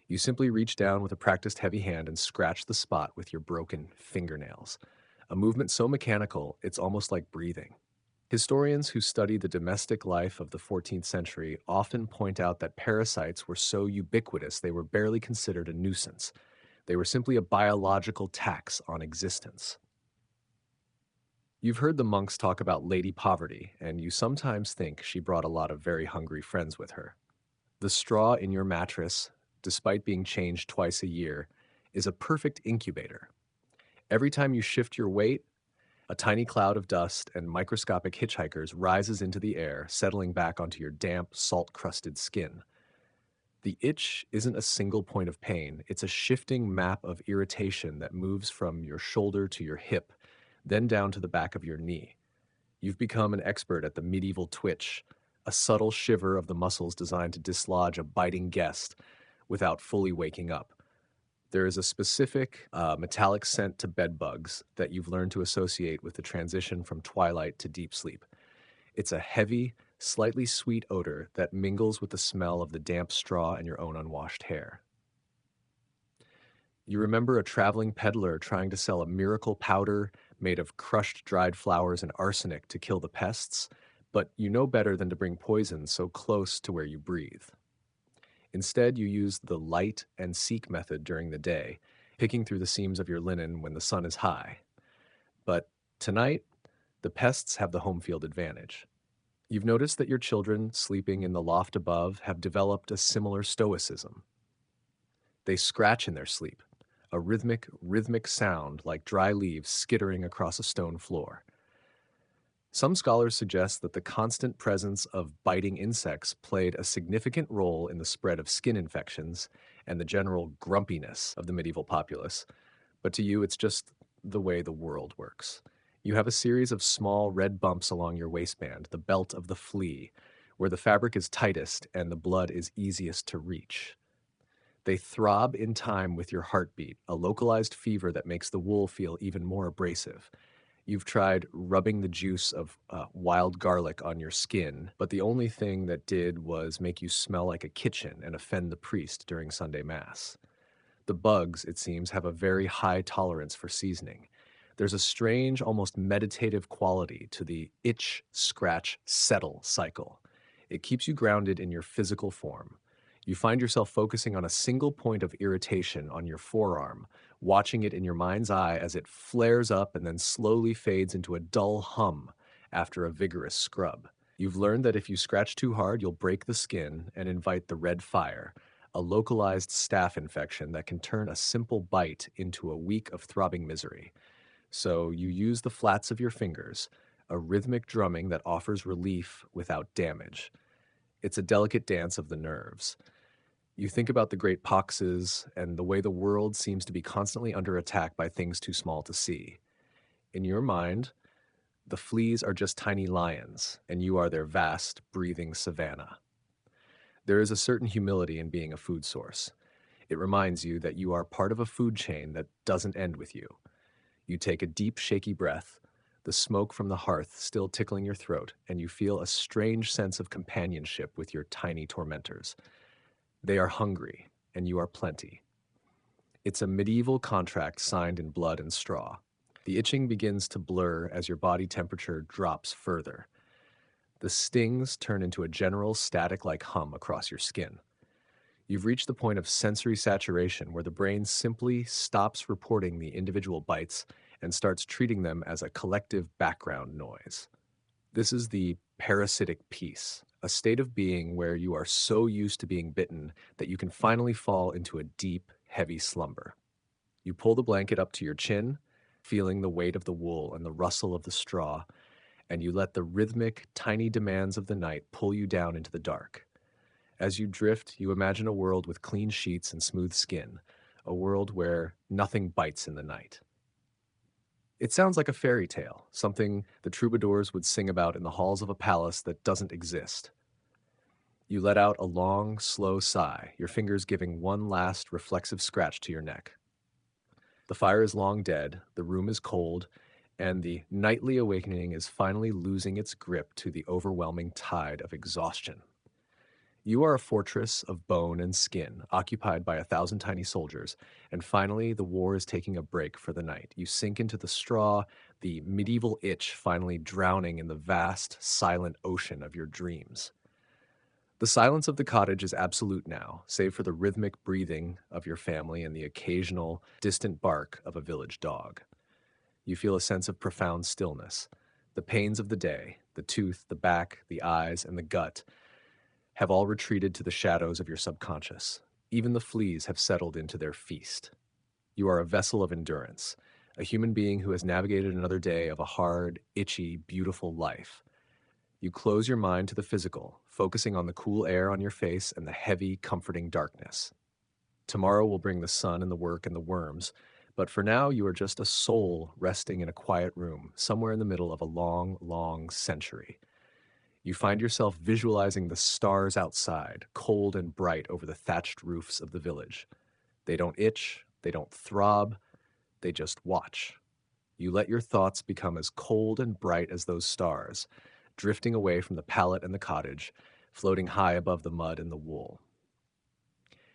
You simply reach down with a practiced heavy hand and scratch the spot with your broken fingernails. A movement so mechanical, it's almost like breathing. Historians who study the domestic life of the 14th century often point out that parasites were so ubiquitous they were barely considered a nuisance. They were simply a biological tax on existence. You've heard the monks talk about Lady Poverty, and you sometimes think she brought a lot of very hungry friends with her. The straw in your mattress, despite being changed twice a year, is a perfect incubator. Every time you shift your weight, a tiny cloud of dust and microscopic hitchhikers rises into the air, settling back onto your damp, salt-crusted skin. The itch isn't a single point of pain, it's a shifting map of irritation that moves from your shoulder to your hip, then down to the back of your knee. You've become an expert at the medieval twitch, a subtle shiver of the muscles designed to dislodge a biting guest without fully waking up. There is a specific metallic scent to bed bugs that you've learned to associate with the transition from twilight to deep sleep. It's a heavy, slightly sweet odor that mingles with the smell of the damp straw and your own unwashed hair. You remember a traveling peddler trying to sell a miracle powder made of crushed dried flowers and arsenic to kill the pests, but you know better than to bring poison so close to where you breathe. Instead, you use the light and seek method during the day, picking through the seams of your linen when the sun is high. But tonight, the pests have the home field advantage. You've noticed that your children sleeping in the loft above have developed a similar stoicism. They scratch in their sleep, a rhythmic sound like dry leaves skittering across a stone floor. Some scholars suggest that the constant presence of biting insects played a significant role in the spread of skin infections and the general grumpiness of the medieval populace. But to you, it's just the way the world works. You have a series of small red bumps along your waistband, the belt of the flea, where the fabric is tightest and the blood is easiest to reach. They throb in time with your heartbeat, a localized fever that makes the wool feel even more abrasive. You've tried rubbing the juice of wild garlic on your skin, but the only thing that did was make you smell like a kitchen and offend the priest during Sunday Mass. The bugs, it seems, have a very high tolerance for seasoning. There's a strange, almost meditative quality to the itch, scratch, settle cycle. It keeps you grounded in your physical form. You find yourself focusing on a single point of irritation on your forearm, watching it in your mind's eye as it flares up and then slowly fades into a dull hum after a vigorous scrub. You've learned that if you scratch too hard, you'll break the skin and invite the red fire, a localized staph infection that can turn a simple bite into a week of throbbing misery. So you use the flats of your fingers, a rhythmic drumming that offers relief without damage. It's a delicate dance of the nerves. You think about the great poxes and the way the world seems to be constantly under attack by things too small to see. In your mind, the fleas are just tiny lions, and you are their vast, breathing savanna. There is a certain humility in being a food source. It reminds you that you are part of a food chain that doesn't end with you. You take a deep, shaky breath, the smoke from the hearth still tickling your throat, and you feel a strange sense of companionship with your tiny tormentors. They are hungry, and you are plenty. It's a medieval contract signed in blood and straw. The itching begins to blur as your body temperature drops further. The stings turn into a general static-like hum across your skin. You've reached the point of sensory saturation where the brain simply stops reporting the individual bites and starts treating them as a collective background noise. This is the parasitic peace, a state of being where you are so used to being bitten that you can finally fall into a deep, heavy slumber. You pull the blanket up to your chin, feeling the weight of the wool and the rustle of the straw, and you let the rhythmic, tiny demands of the night pull you down into the dark. As you drift, you imagine a world with clean sheets and smooth skin, a world where nothing bites in the night. It sounds like a fairy tale, something the troubadours would sing about in the halls of a palace that doesn't exist. You let out a long, slow sigh, your fingers giving one last reflexive scratch to your neck. The fire is long dead, the room is cold, and the nightly awakening is finally losing its grip to the overwhelming tide of exhaustion. You are a fortress of bone and skin, occupied by 1,000 tiny soldiers, and finally the war is taking a break for the night. You sink into the straw, the medieval itch finally drowning in the vast, silent ocean of your dreams. The silence of the cottage is absolute now, save for the rhythmic breathing of your family and the occasional, distant bark of a village dog. You feel a sense of profound stillness. The pains of the day, the tooth, the back, the eyes, and the gut, have all retreated to the shadows of your subconscious. Even the fleas have settled into their feast. You are a vessel of endurance, a human being who has navigated another day of a hard, itchy, beautiful life. You close your mind to the physical, focusing on the cool air on your face and the heavy, comforting darkness. Tomorrow will bring the sun and the work and the worms, but for now you are just a soul resting in a quiet room, somewhere in the middle of a long, long century. You find yourself visualizing the stars outside, cold and bright over the thatched roofs of the village. They don't itch, they don't throb, they just watch. You let your thoughts become as cold and bright as those stars, drifting away from the pallet and the cottage, floating high above the mud and the wool.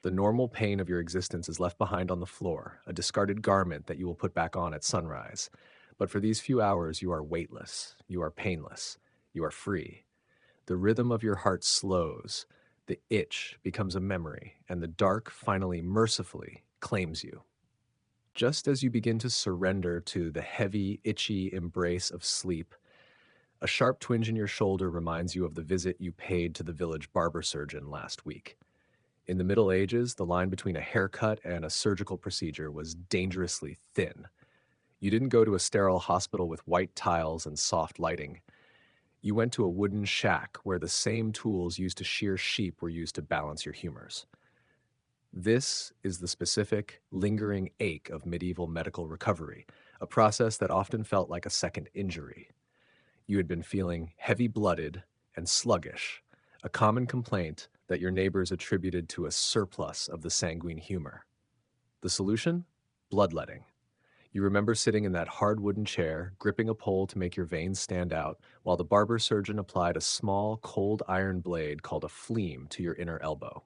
The normal pain of your existence is left behind on the floor, a discarded garment that you will put back on at sunrise. But for these few hours, you are weightless, you are painless, you are free. The rhythm of your heart slows, the itch becomes a memory, and the dark finally mercifully claims you. Just as you begin to surrender to the heavy, itchy embrace of sleep, a sharp twinge in your shoulder reminds you of the visit you paid to the village barbersurgeon last week. In the Middle Ages, the line between a haircut and a surgical procedure was dangerously thin. You didn't go to a sterile hospital with white tiles and soft lighting. You went to a wooden shack where the same tools used to shear sheep were used to balance your humors. This is the specific, lingering ache of medieval medical recovery, a process that often felt like a second injury. You had been feeling heavy-blooded and sluggish, a common complaint that your neighbors attributed to a surplus of the sanguine humor. The solution? Bloodletting. You remember sitting in that hard wooden chair, gripping a pole to make your veins stand out, while the barber surgeon applied a small, cold iron blade called a fleam to your inner elbow.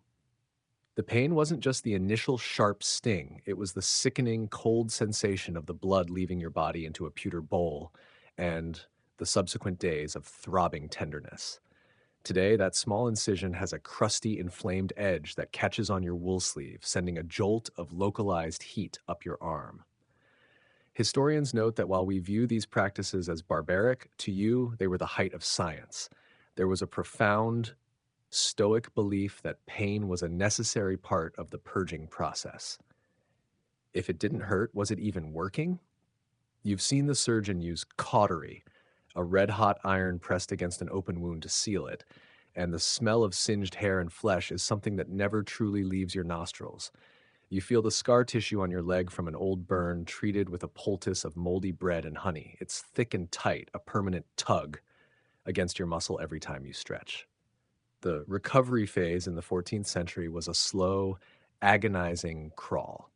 The pain wasn't just the initial sharp sting, it was the sickening, cold sensation of the blood leaving your body into a pewter bowl, and the subsequent days of throbbing tenderness. Today, that small incision has a crusty, inflamed edge that catches on your wool sleeve, sending a jolt of localized heat up your arm. Historians note that while we view these practices as barbaric, to you, they were the height of science. There was a profound, stoic belief that pain was a necessary part of the purging process. If it didn't hurt, was it even working? You've seen the surgeon use cautery, a red-hot iron pressed against an open wound to seal it, and the smell of singed hair and flesh is something that never truly leaves your nostrils. You feel the scar tissue on your leg from an old burn treated with a poultice of moldy bread and honey. It's thick and tight, a permanent tug against your muscle every time you stretch. The recovery phase in the 14th century was a slow, agonizing crawl.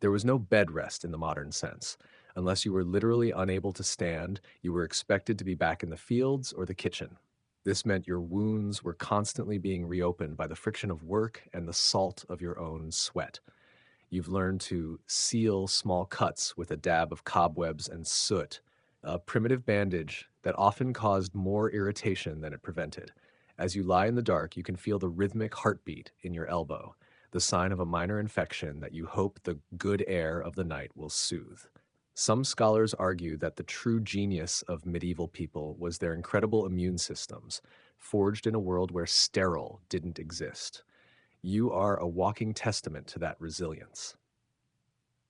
There was no bed rest in the modern sense. Unless you were literally unable to stand, you were expected to be back in the fields or the kitchen. This meant your wounds were constantly being reopened by the friction of work and the salt of your own sweat. You've learned to seal small cuts with a dab of cobwebs and soot, a primitive bandage that often caused more irritation than it prevented. As you lie in the dark, you can feel the rhythmic heartbeat in your elbow, the sign of a minor infection that you hope the good air of the night will soothe. Some scholars argue that the true genius of medieval people was their incredible immune systems, forged in a world where sterile didn't exist. You are a walking testament to that resilience.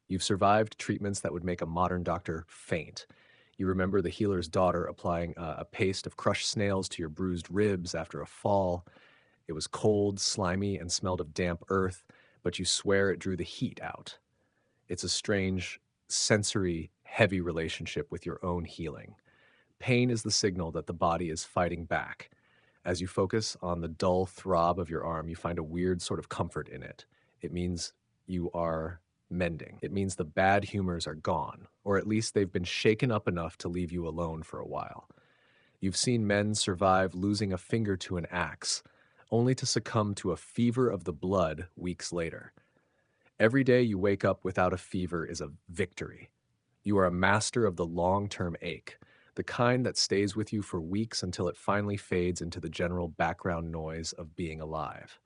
You've survived treatments that would make a modern doctor faint. You remember the healer's daughter applying a paste of crushed snails to your bruised ribs after a fall. It was cold, slimy, and smelled of damp earth, but you swear it drew the heat out. It's a strange, sensory, heavy relationship with your own healing. Pain is the signal that the body is fighting back. As you focus on the dull throb of your arm, you find a weird sort of comfort in it. It means you are mending. It means the bad humors are gone, or at least they've been shaken up enough to leave you alone for a while. You've seen men survive losing a finger to an axe, only to succumb to a fever of the blood weeks later. Every day you wake up without a fever is a victory. You are a master of the long-term ache, the kind that stays with you for weeks until it finally fades into the general background noise of being alive.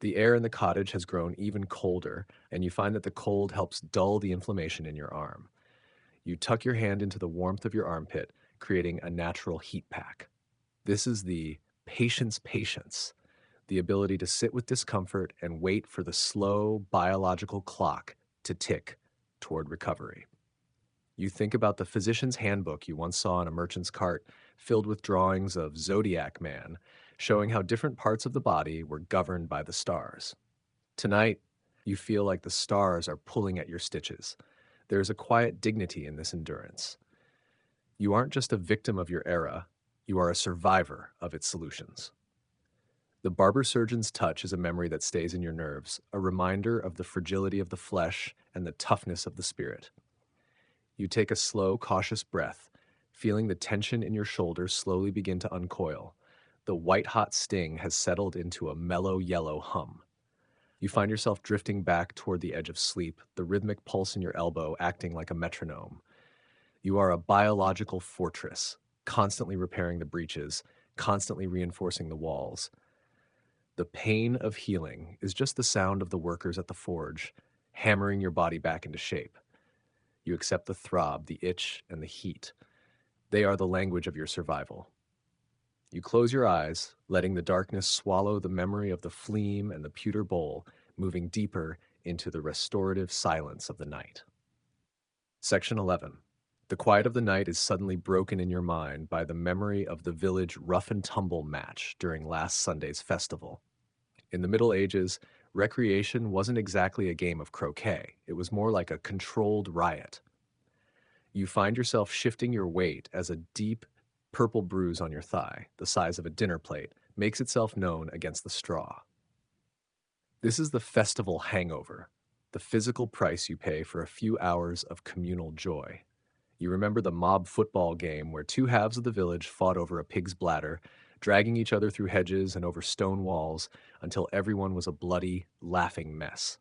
The air in the cottage has grown even colder, and you find that the cold helps dull the inflammation in your arm. You tuck your hand into the warmth of your armpit, creating a natural heat pack. This is the patience, the ability to sit with discomfort and wait for the slow biological clock to tick toward recovery. You think about the physician's handbook you once saw in a merchant's cart filled with drawings of Zodiac Man, showing how different parts of the body were governed by the stars. Tonight, you feel like the stars are pulling at your stitches. There is a quiet dignity in this endurance. You aren't just a victim of your era, you are a survivor of its solutions. The barbersurgeon's touch is a memory that stays in your nerves, a reminder of the fragility of the flesh and the toughness of the spirit. You take a slow, cautious breath, feeling the tension in your shoulders slowly begin to uncoil. The white-hot sting has settled into a mellow yellow hum. You find yourself drifting back toward the edge of sleep, the rhythmic pulse in your elbow acting like a metronome. You are a biological fortress, constantly repairing the breaches, constantly reinforcing the walls. The pain of healing is just the sound of the workers at the forge, hammering your body back into shape. You accept the throb, the itch, and the heat. They are the language of your survival. You close your eyes, letting the darkness swallow the memory of the phlegm and the pewter bowl, moving deeper into the restorative silence of the night. Section 11. The quiet of the night is suddenly broken in your mind by the memory of the village rough and tumble match during last Sunday's festival. In the Middle Ages, recreation wasn't exactly a game of croquet. It was more like a controlled riot. You find yourself shifting your weight as a deep purple bruise on your thigh, the size of a dinner plate, makes itself known against the straw. This is the festival hangover, the physical price you pay for a few hours of communal joy. You remember the mob football game where two halves of the village fought over a pig's bladder, dragging each other through hedges and over stone walls until everyone was a bloody, laughing mess.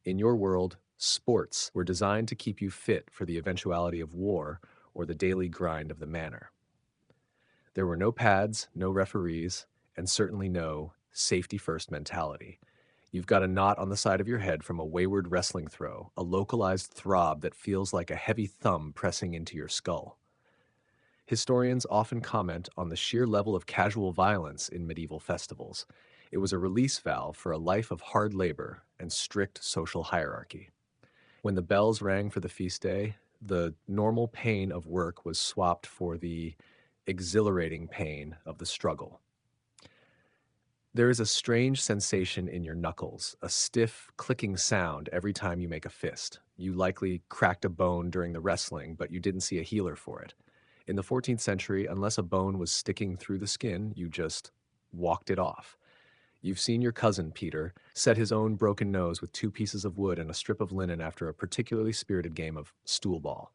In your world, sports were designed to keep you fit for the eventuality of war or the daily grind of the manor. There were no pads, no referees, and certainly no safety-first mentality. You've got a knot on the side of your head from a wayward wrestling throw, a localized throb that feels like a heavy thumb pressing into your skull. Historians often comment on the sheer level of casual violence in medieval festivals. It was a release valve for a life of hard labor and strict social hierarchy. When the bells rang for the feast day, the normal pain of work was swapped for the exhilarating pain of the struggle. There is a strange sensation in your knuckles, a stiff, clicking sound every time you make a fist. You likely cracked a bone during the wrestling, but you didn't see a healer for it. In the 14th century, unless a bone was sticking through the skin, you just walked it off. You've seen your cousin, Peter, set his own broken nose with 2 pieces of wood and a strip of linen after a particularly spirited game of stool ball.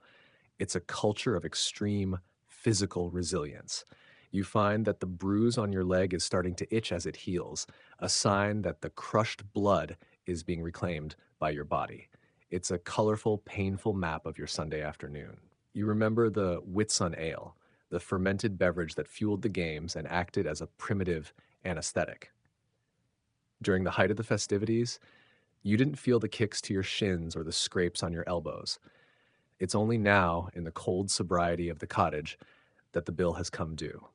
It's a culture of extreme physical resilience. You find that the bruise on your leg is starting to itch as it heals, a sign that the crushed blood is being reclaimed by your body. It's a colorful, painful map of your Sunday afternoon. You remember the Whitsun ale, the fermented beverage that fueled the games and acted as a primitive anesthetic. During the height of the festivities, you didn't feel the kicks to your shins or the scrapes on your elbows. It's only now, in the cold sobriety of the cottage, that the bill has come due.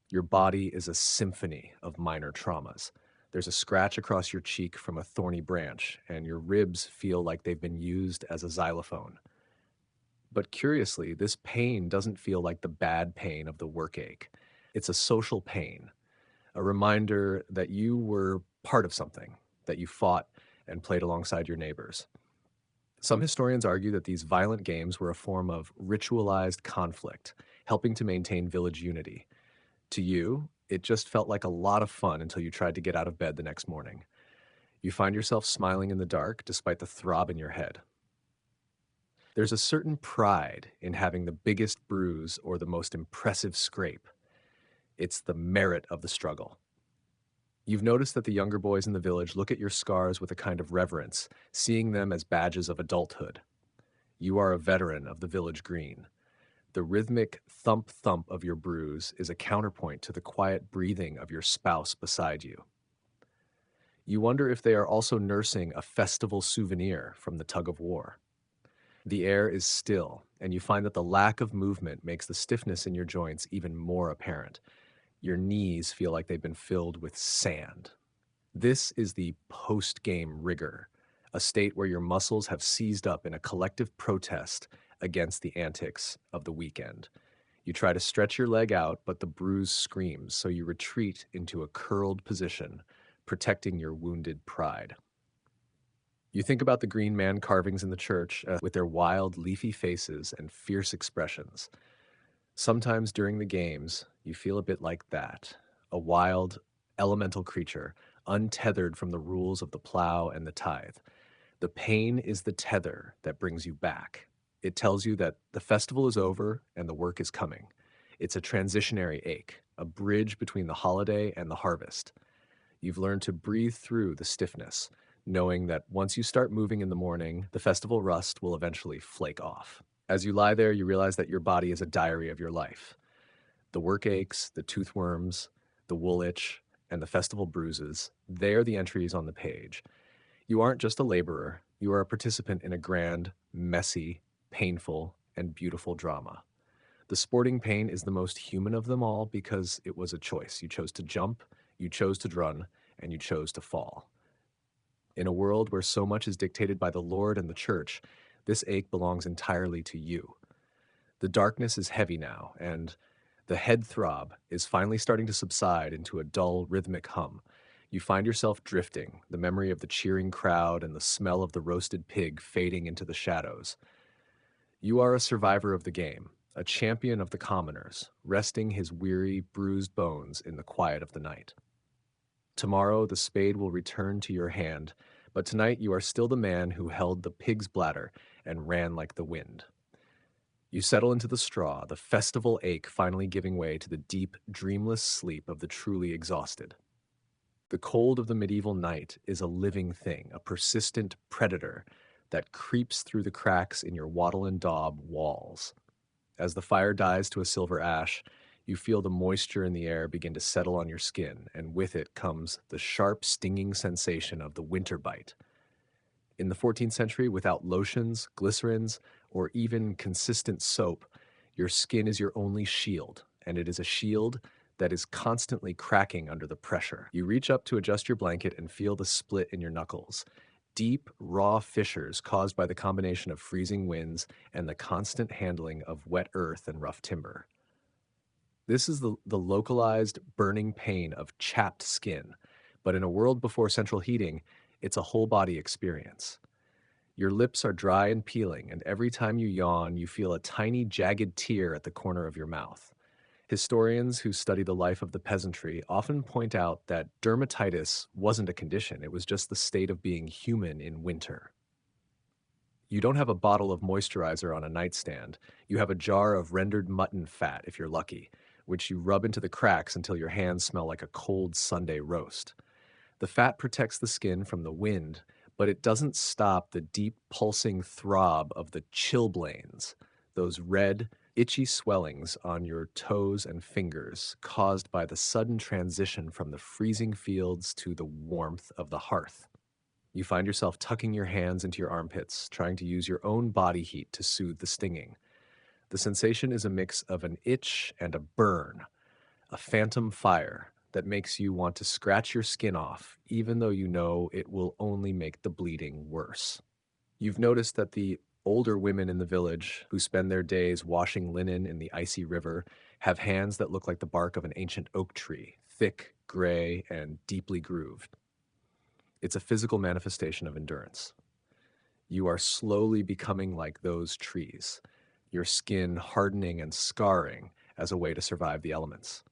Your body is a symphony of minor traumas. There's a scratch across your cheek from a thorny branch, and your ribs feel like they've been used as a xylophone. But curiously, this pain doesn't feel like the bad pain of the work ache. It's a social pain, a reminder that you were part of something, that you fought and played alongside your neighbors. Some historians argue that these violent games were a form of ritualized conflict, helping to maintain village unity. To you, it just felt like a lot of fun until you tried to get out of bed the next morning. You find yourself smiling in the dark despite the throb in your head. There's a certain pride in having the biggest bruise or the most impressive scrape. It's the merit of the struggle. You've noticed that the younger boys in the village look at your scars with a kind of reverence, seeing them as badges of adulthood. You are a veteran of the village green. The rhythmic thump thump of your bruise is a counterpoint to the quiet breathing of your spouse beside you. You wonder if they are also nursing a festival souvenir from the tug of war. The air is still, and you find that the lack of movement makes the stiffness in your joints even more apparent. Your knees feel like they've been filled with sand. This is the post-game rigor, a state where your muscles have seized up in a collective protest against the antics of the weekend. You try to stretch your leg out, but the bruise screams, so you retreat into a curled position, protecting your wounded pride. You think about the green man carvings in the church with their wild, leafy faces and fierce expressions. Sometimes during the games, you feel a bit like that, a wild, elemental creature, untethered from the rules of the plow and the tithe. The pain is the tether that brings you back. It tells you that the festival is over and the work is coming. It's a transitionary ache, a bridge between the holiday and the harvest. You've learned to breathe through the stiffness, knowing that once you start moving in the morning, the festival rust will eventually flake off. As you lie there, you realize that your body is a diary of your life. The work aches, the tooth worms, the wool itch, and the festival bruises, they are the entries on the page. You aren't just a laborer, you are a participant in a grand, messy, painful, and beautiful drama. The sporting pain is the most human of them all because it was a choice. You chose to jump, you chose to run, and you chose to fall. In a world where so much is dictated by the Lord and the church, this ache belongs entirely to you. The darkness is heavy now, and the head throb is finally starting to subside into a dull, rhythmic hum. You find yourself drifting, the memory of the cheering crowd and the smell of the roasted pig fading into the shadows. You are a survivor of the game, a champion of the commoners, resting his weary, bruised bones in the quiet of the night. Tomorrow the spade will return to your hand, but tonight you are still the man who held the pig's bladder and ran like the wind. You settle into the straw, the festival ache finally giving way to the deep, dreamless sleep of the truly exhausted. The cold of the medieval night is a living thing, a persistent predator that creeps through the cracks in your wattle and daub walls. As the fire dies to a silver ash, you feel the moisture in the air begin to settle on your skin, and with it comes the sharp, stinging sensation of the winter bite. In the 14th century, without lotions, glycerins, or even consistent soap, your skin is your only shield, and it is a shield that is constantly cracking under the pressure. You reach up to adjust your blanket and feel the split in your knuckles. Deep, raw fissures caused by the combination of freezing winds and the constant handling of wet earth and rough timber. This is the localized, burning pain of chapped skin, but in a world before central heating, it's a whole-body experience. Your lips are dry and peeling, and every time you yawn, you feel a tiny, jagged tear at the corner of your mouth. Historians who study the life of the peasantry often point out that dermatitis wasn't a condition, it was just the state of being human in winter. You don't have a bottle of moisturizer on a nightstand. You have a jar of rendered mutton fat, if you're lucky, which you rub into the cracks until your hands smell like a cold Sunday roast. The fat protects the skin from the wind, but it doesn't stop the deep pulsing throb of the chilblains, those red, itchy swellings on your toes and fingers caused by the sudden transition from the freezing fields to the warmth of the hearth. You find yourself tucking your hands into your armpits, trying to use your own body heat to soothe the stinging. The sensation is a mix of an itch and a burn, a phantom fire that makes you want to scratch your skin off, even though you know it will only make the bleeding worse. You've noticed that the older women in the village who spend their days washing linen in the icy river have hands that look like the bark of an ancient oak tree, thick, gray, and deeply grooved. It's a physical manifestation of endurance. You are slowly becoming like those trees, your skin hardening and scarring as a way to survive the elements.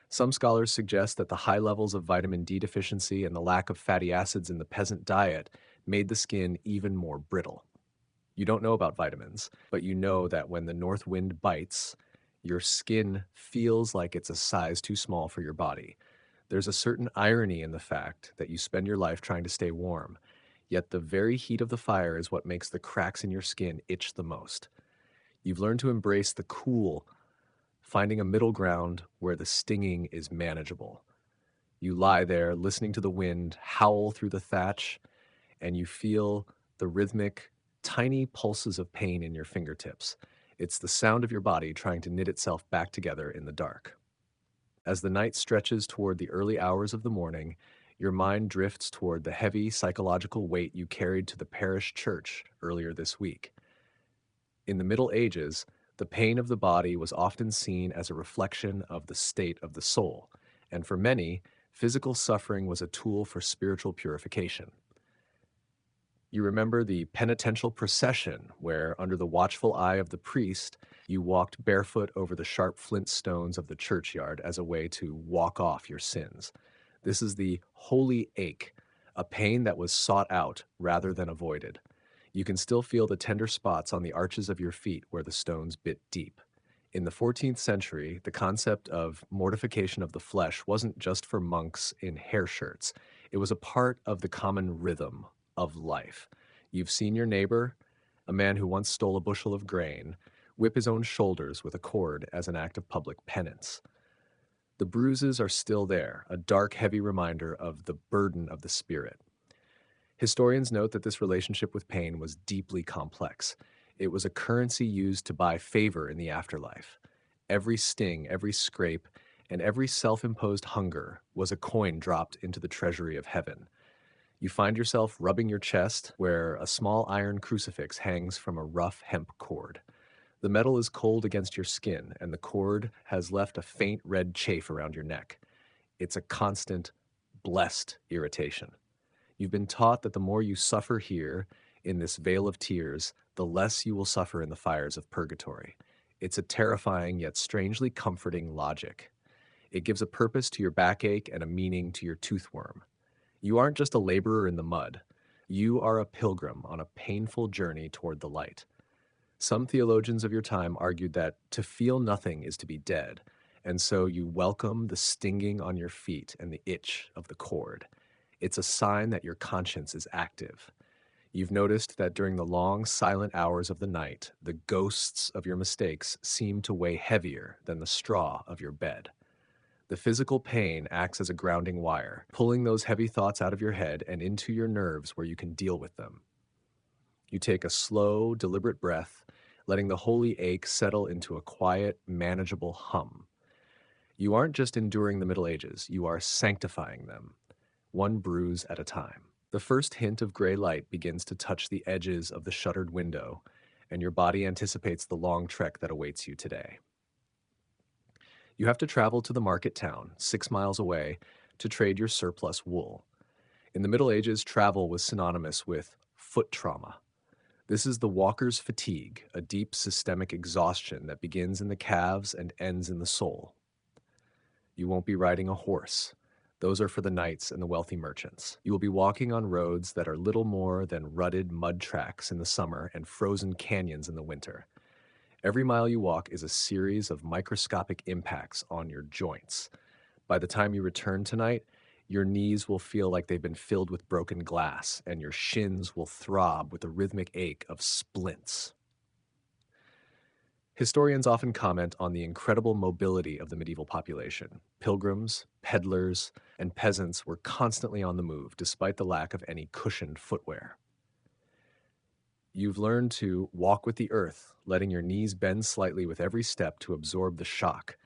Some scholars suggest that the high levels of vitamin D deficiency and the lack of fatty acids in the peasant diet made the skin even more brittle. You don't know about vitamins, but you know that when the north wind bites, your skin feels like it's a size too small for your body. There's a certain irony in the fact that you spend your life trying to stay warm, yet the very heat of the fire is what makes the cracks in your skin itch the most. You've learned to embrace the cool, finding a middle ground where the stinging is manageable. You lie there listening to the wind howl through the thatch, and you feel the rhythmic, tiny pulses of pain in your fingertips. It's the sound of your body trying to knit itself back together in the dark. As the night stretches toward the early hours of the morning, your mind drifts toward the heavy psychological weight you carried to the parish church earlier this week. In the Middle Ages, the pain of the body was often seen as a reflection of the state of the soul, and for many, physical suffering was a tool for spiritual purification. You remember the penitential procession where, under the watchful eye of the priest, you walked barefoot over the sharp flint stones of the churchyard as a way to walk off your sins. This is the holy ache, a pain that was sought out rather than avoided. You can still feel the tender spots on the arches of your feet where the stones bit deep. In the 14th century, the concept of mortification of the flesh wasn't just for monks in hair shirts. It was a part of the common rhythm of life. You've seen your neighbor, a man who once stole a bushel of grain, whip his own shoulders with a cord as an act of public penance. The bruises are still there, a dark, heavy reminder of the burden of the spirit. Historians note that this relationship with pain was deeply complex. It was a currency used to buy favor in the afterlife. Every sting, every scrape, and every self-imposed hunger was a coin dropped into the treasury of heaven. You find yourself rubbing your chest where a small iron crucifix hangs from a rough hemp cord. The metal is cold against your skin, and the cord has left a faint red chafe around your neck. It's a constant, blessed irritation. You've been taught that the more you suffer here, in this vale of tears, the less you will suffer in the fires of purgatory. It's a terrifying yet strangely comforting logic. It gives a purpose to your backache and a meaning to your toothworm. You aren't just a laborer in the mud. You are a pilgrim on a painful journey toward the light. Some theologians of your time argued that to feel nothing is to be dead, and so you welcome the stinging on your feet and the itch of the cord. It's a sign that your conscience is active. You've noticed that during the long, silent hours of the night, the ghosts of your mistakes seem to weigh heavier than the straw of your bed. The physical pain acts as a grounding wire, pulling those heavy thoughts out of your head and into your nerves where you can deal with them. You take a slow, deliberate breath, letting the holy ache settle into a quiet, manageable hum. You aren't just enduring the Middle Ages, you are sanctifying them, one bruise at a time. The first hint of gray light begins to touch the edges of the shuttered window, and your body anticipates the long trek that awaits you today. You have to travel to the market town, 6 miles away, to trade your surplus wool. In the Middle Ages, travel was synonymous with foot trauma. This is the walker's fatigue, a deep systemic exhaustion that begins in the calves and ends in the sole. You won't be riding a horse. Those are for the knights and the wealthy merchants. You will be walking on roads that are little more than rutted mud tracks in the summer and frozen canyons in the winter. Every mile you walk is a series of microscopic impacts on your joints. By the time you return tonight, your knees will feel like they've been filled with broken glass, and your shins will throb with the rhythmic ache of splints. Historians often comment on the incredible mobility of the medieval population. Pilgrims, peddlers, and peasants were constantly on the move, despite the lack of any cushioned footwear. You've learned to walk with the earth, letting your knees bend slightly with every step to absorb the shock,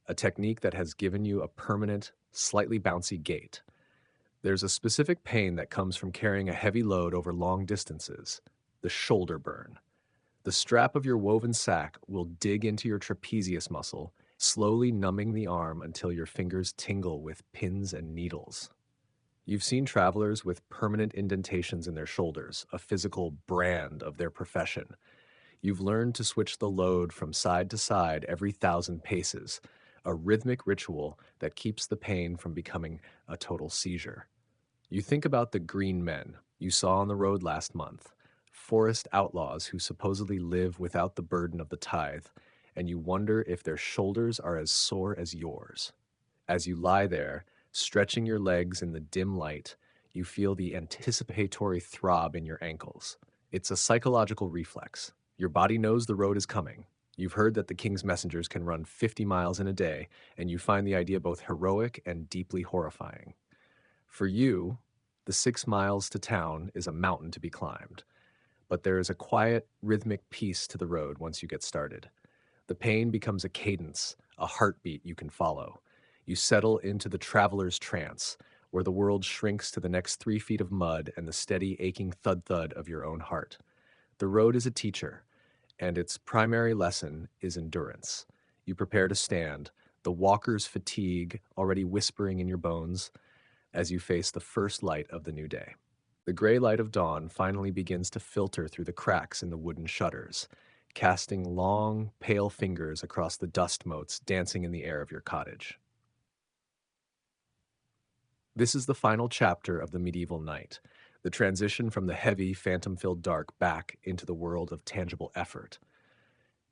a technique that has given you a permanent, slightly bouncy gait. There's a specific pain that comes from carrying a heavy load over long distances, the shoulder burn. The strap of your woven sack will dig into your trapezius muscle, slowly numbing the arm until your fingers tingle with pins and needles. You've seen travelers with permanent indentations in their shoulders, a physical brand of their profession. You've learned to switch the load from side to side every 1,000 paces, a rhythmic ritual that keeps the pain from becoming a total seizure. You think about the green men you saw on the road last month, forest outlaws who supposedly live without the burden of the tithe, and you wonder if their shoulders are as sore as yours. As you lie there, Stretching your legs in the dim light, you feel the anticipatory throb in your ankles. It's a psychological reflex. Your body knows the road is coming. You've heard that the king's messengers can run 50 miles in a day, and you find the idea both heroic and deeply horrifying. For you, the 6 miles to town is a mountain to be climbed, but there is a quiet, rhythmic peace to the road once you get started. The pain becomes a cadence, a heartbeat you can follow. You settle into the traveler's trance, where the world shrinks to the next 3 feet of mud and the steady, aching thud-thud of your own heart. The road is a teacher, and its primary lesson is endurance. You prepare to stand, the walker's fatigue already whispering in your bones as you face the first light of the new day. The gray light of dawn finally begins to filter through the cracks in the wooden shutters, casting long, pale fingers across the dust motes dancing in the air of your cottage. This is the final chapter of the medieval night, the transition from the heavy, phantom-filled dark back into the world of tangible effort.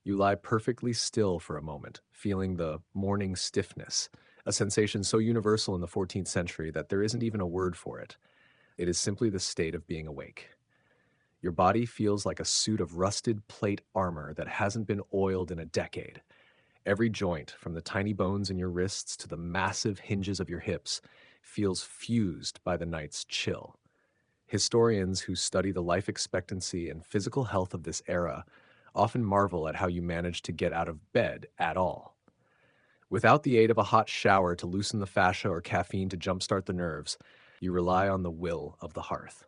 You lie perfectly still for a moment, feeling the morning stiffness, a sensation so universal in the 14th century that there isn't even a word for it. It is simply the state of being awake. Your body feels like a suit of rusted plate armor that hasn't been oiled in a decade. Every joint, from the tiny bones in your wrists to the massive hinges of your hips, feels fused by the night's chill. Historians who study the life expectancy and physical health of this era often marvel at how you manage to get out of bed at all. Without the aid of a hot shower to loosen the fascia or caffeine to jumpstart the nerves, you rely on the will of the hearth.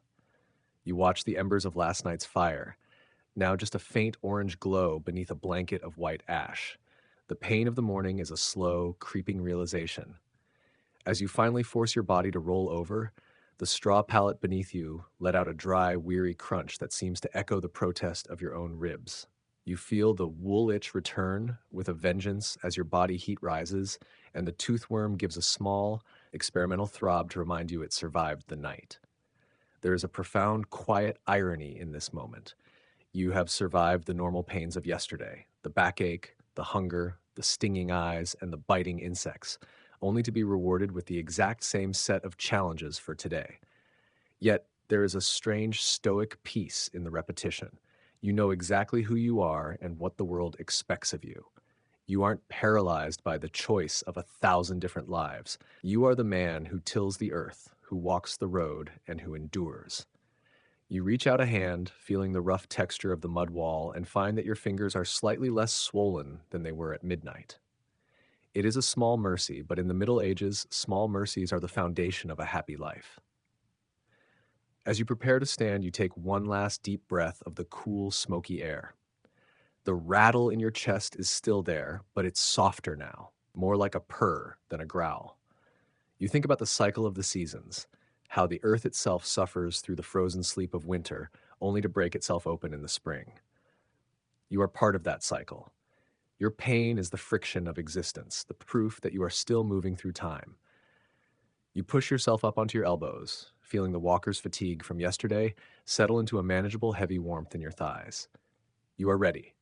You watch the embers of last night's fire, now just a faint orange glow beneath a blanket of white ash. The pain of the morning is a slow, creeping realization. As you finally force your body to roll over, the straw pallet beneath you let out a dry, weary crunch that seems to echo the protest of your own ribs. You feel the wool itch return with a vengeance as your body heat rises, and the toothworm gives a small, experimental throb to remind you it survived the night. There is a profound, quiet irony in this moment. You have survived the normal pains of yesterday, the backache, the hunger, the stinging eyes, and the biting insects, only to be rewarded with the exact same set of challenges for today. Yet, there is a strange stoic peace in the repetition. You know exactly who you are and what the world expects of you. You aren't paralyzed by the choice of 1,000 different lives. You are the man who tills the earth, who walks the road, and who endures. You reach out a hand, feeling the rough texture of the mud wall, and find that your fingers are slightly less swollen than they were at midnight. It is a small mercy, but in the Middle Ages, small mercies are the foundation of a happy life. As you prepare to stand, you take one last deep breath of the cool, smoky air. The rattle in your chest is still there, but it's softer now, more like a purr than a growl. You think about the cycle of the seasons, how the earth itself suffers through the frozen sleep of winter, only to break itself open in the spring. You are part of that cycle. Your pain is the friction of existence, the proof that you are still moving through time. You push yourself up onto your elbows, feeling the walker's fatigue from yesterday settle into a manageable heavy warmth in your thighs. You are ready.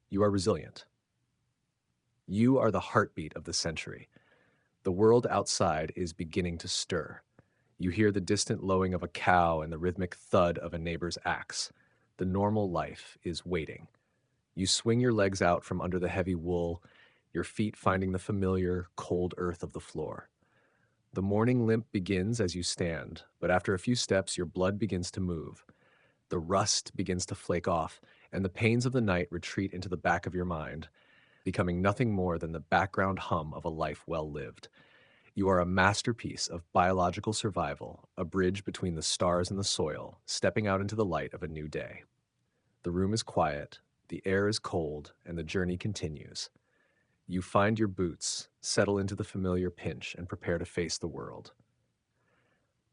You are resilient. You are the heartbeat of the century. The world outside is beginning to stir. You hear the distant lowing of a cow and the rhythmic thud of a neighbor's axe. The normal life is waiting. You swing your legs out from under the heavy wool, your feet finding the familiar, cold earth of the floor. The morning limp begins as you stand, but after a few steps, your blood begins to move. The rust begins to flake off, and the pains of the night retreat into the back of your mind, becoming nothing more than the background hum of a life well lived. You are a masterpiece of biological survival, a bridge between the stars and the soil, stepping out into the light of a new day. The room is quiet, the air is cold, and the journey continues. You find your boots, settle into the familiar pinch, and prepare to face the world.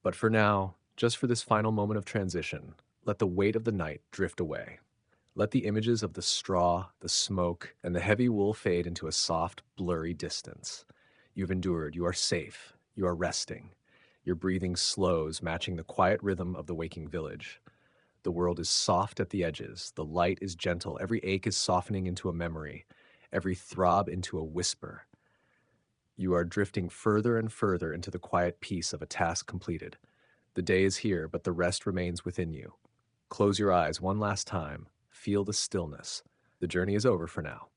But for now, just for this final moment of transition, let the weight of the night drift away. Let the images of the straw, the smoke, and the heavy wool fade into a soft, blurry distance. You've endured, you are safe, you are resting. Your breathing slows, matching the quiet rhythm of the waking village. The world is soft at the edges, the light is gentle, every ache is softening into a memory, every throb into a whisper. You are drifting further and further into the quiet peace of a task completed. The day is here, but the rest remains within you. Close your eyes one last time. Feel the stillness. The journey is over for now.